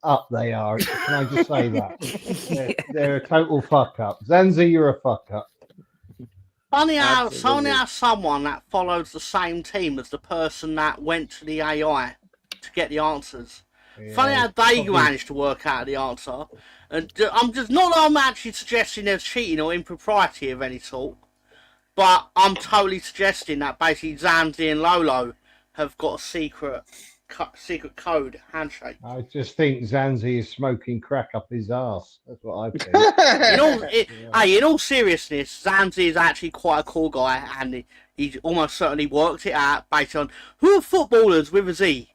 up they are. Can I just say that? They're a total fuck up. Zanzi, you're a fuck up. Funny how Absolutely. someone that follows the same team as the person that went to the AI to get the answers Funny how they managed to work out the answer. And I'm just not that I'm actually suggesting there's cheating or impropriety of any sort, but I'm totally suggesting that basically Zanzi and Lolo have got a secret code handshake. I just think Zanzi is smoking crack up his ass. That's what I think. In all seriousness, Zanzi is actually quite a cool guy, and he's almost certainly worked it out based on who are footballers with a Z.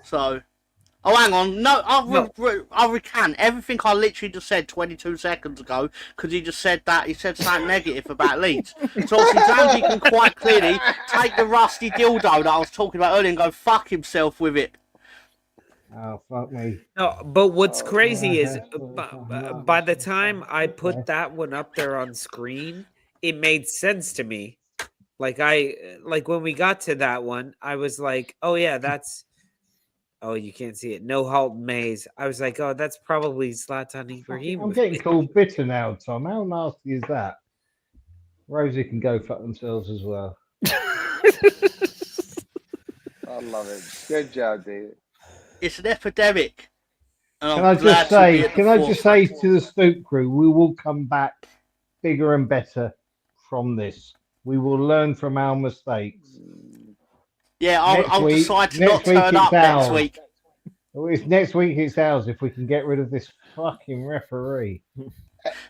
So, hang on, no, I'll recant everything I literally just said 22 seconds ago, because he just said that he said something negative about Leeds. So obviously Zanzi can quite clearly take the rusty dildo that I was talking about earlier and go fuck himself with it. Oh, fuck me. No, but what's crazy is by the time I put that one up there on screen, it made sense to me. Like when we got to that one, I was like, oh yeah, that's. Oh, you can't see it. No Halt Maze. I was like, oh, that's probably Zlatan Ibrahimovic. I'm getting called bitter now, Tom. How nasty is that? Rosie can go fuck themselves as well. I love it. Good job, David. It's an epidemic. Can I just say to the Stooop crew, we will come back bigger and better from this. We will learn from our mistakes. Yeah, I'll decide to not turn up next week. Next week it's ours if we can get rid of this fucking referee.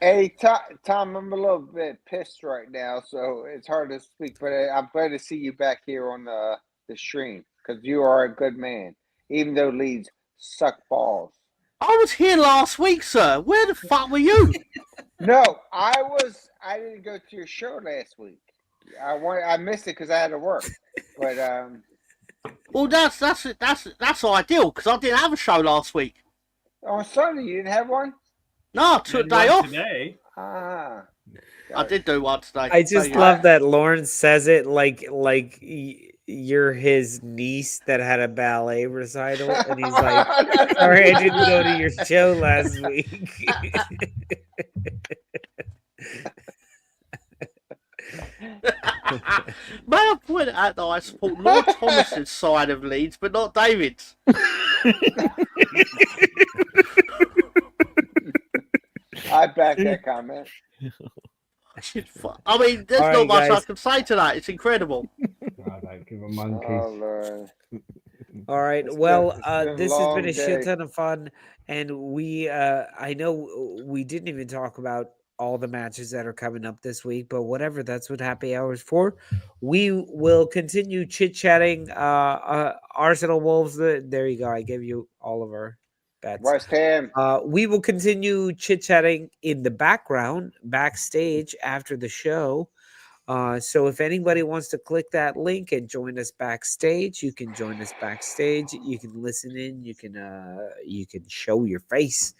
Hey, Tom, I'm a little bit pissed right now, so it's hard to speak, but I'm glad to see you back here on the stream because you are a good man, even though Leeds suck balls. I was here last week, sir. Where the fuck were you? No, I didn't go to your show last week. I missed it because I had to work. But well, that's ideal because I didn't have a show last week. On Sunday, you didn't have one? No, I took a day off. Today. I did do one today. I just love that Lawrence says it like you're his niece that had a ballet recital, and he's like, "Sorry, I didn't go to your show last week." May I point out that I support Lord Thomas's side of Leeds, but not David's. I back that comment. I mean, there's not much I can say to that. It's incredible. I don't give a monkey. Oh, Lord. All right. Well, this has been a shit ton of fun, and we I know we didn't even talk about all the matches that are coming up this week, but whatever, that's what happy hour is for. We will continue chit-chatting. Arsenal Wolves, there you go. I gave you all of our bets. West Ham. We will continue chit-chatting in the background, backstage after the show. So if anybody wants to click that link and join us backstage, you can join us backstage. You can listen in. You can show your face,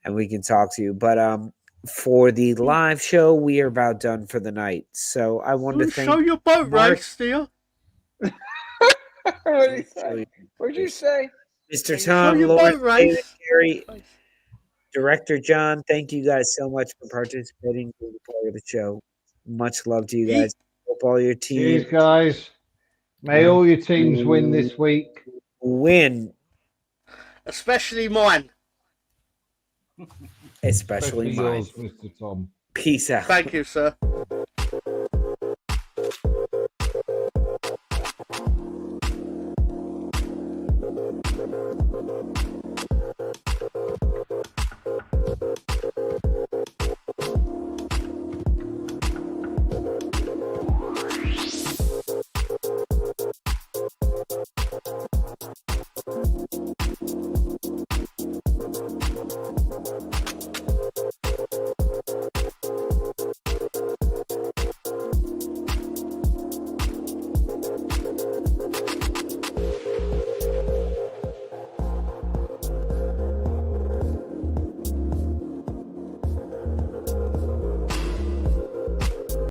and we can talk to you. But for the live show, we are about done for the night. So I wanted to thank show your boat race, dear. What'd you say? Mr. Tom, Lawrence, David, Gary, Director John, thank you guys so much for participating in the part of the show. Much love to you guys. Hope all your teams. Cheers, guys. May all your teams win this week. Win. Especially mine. Especially mine. yours, Mr. Tom. Peace out. Thank you, sir.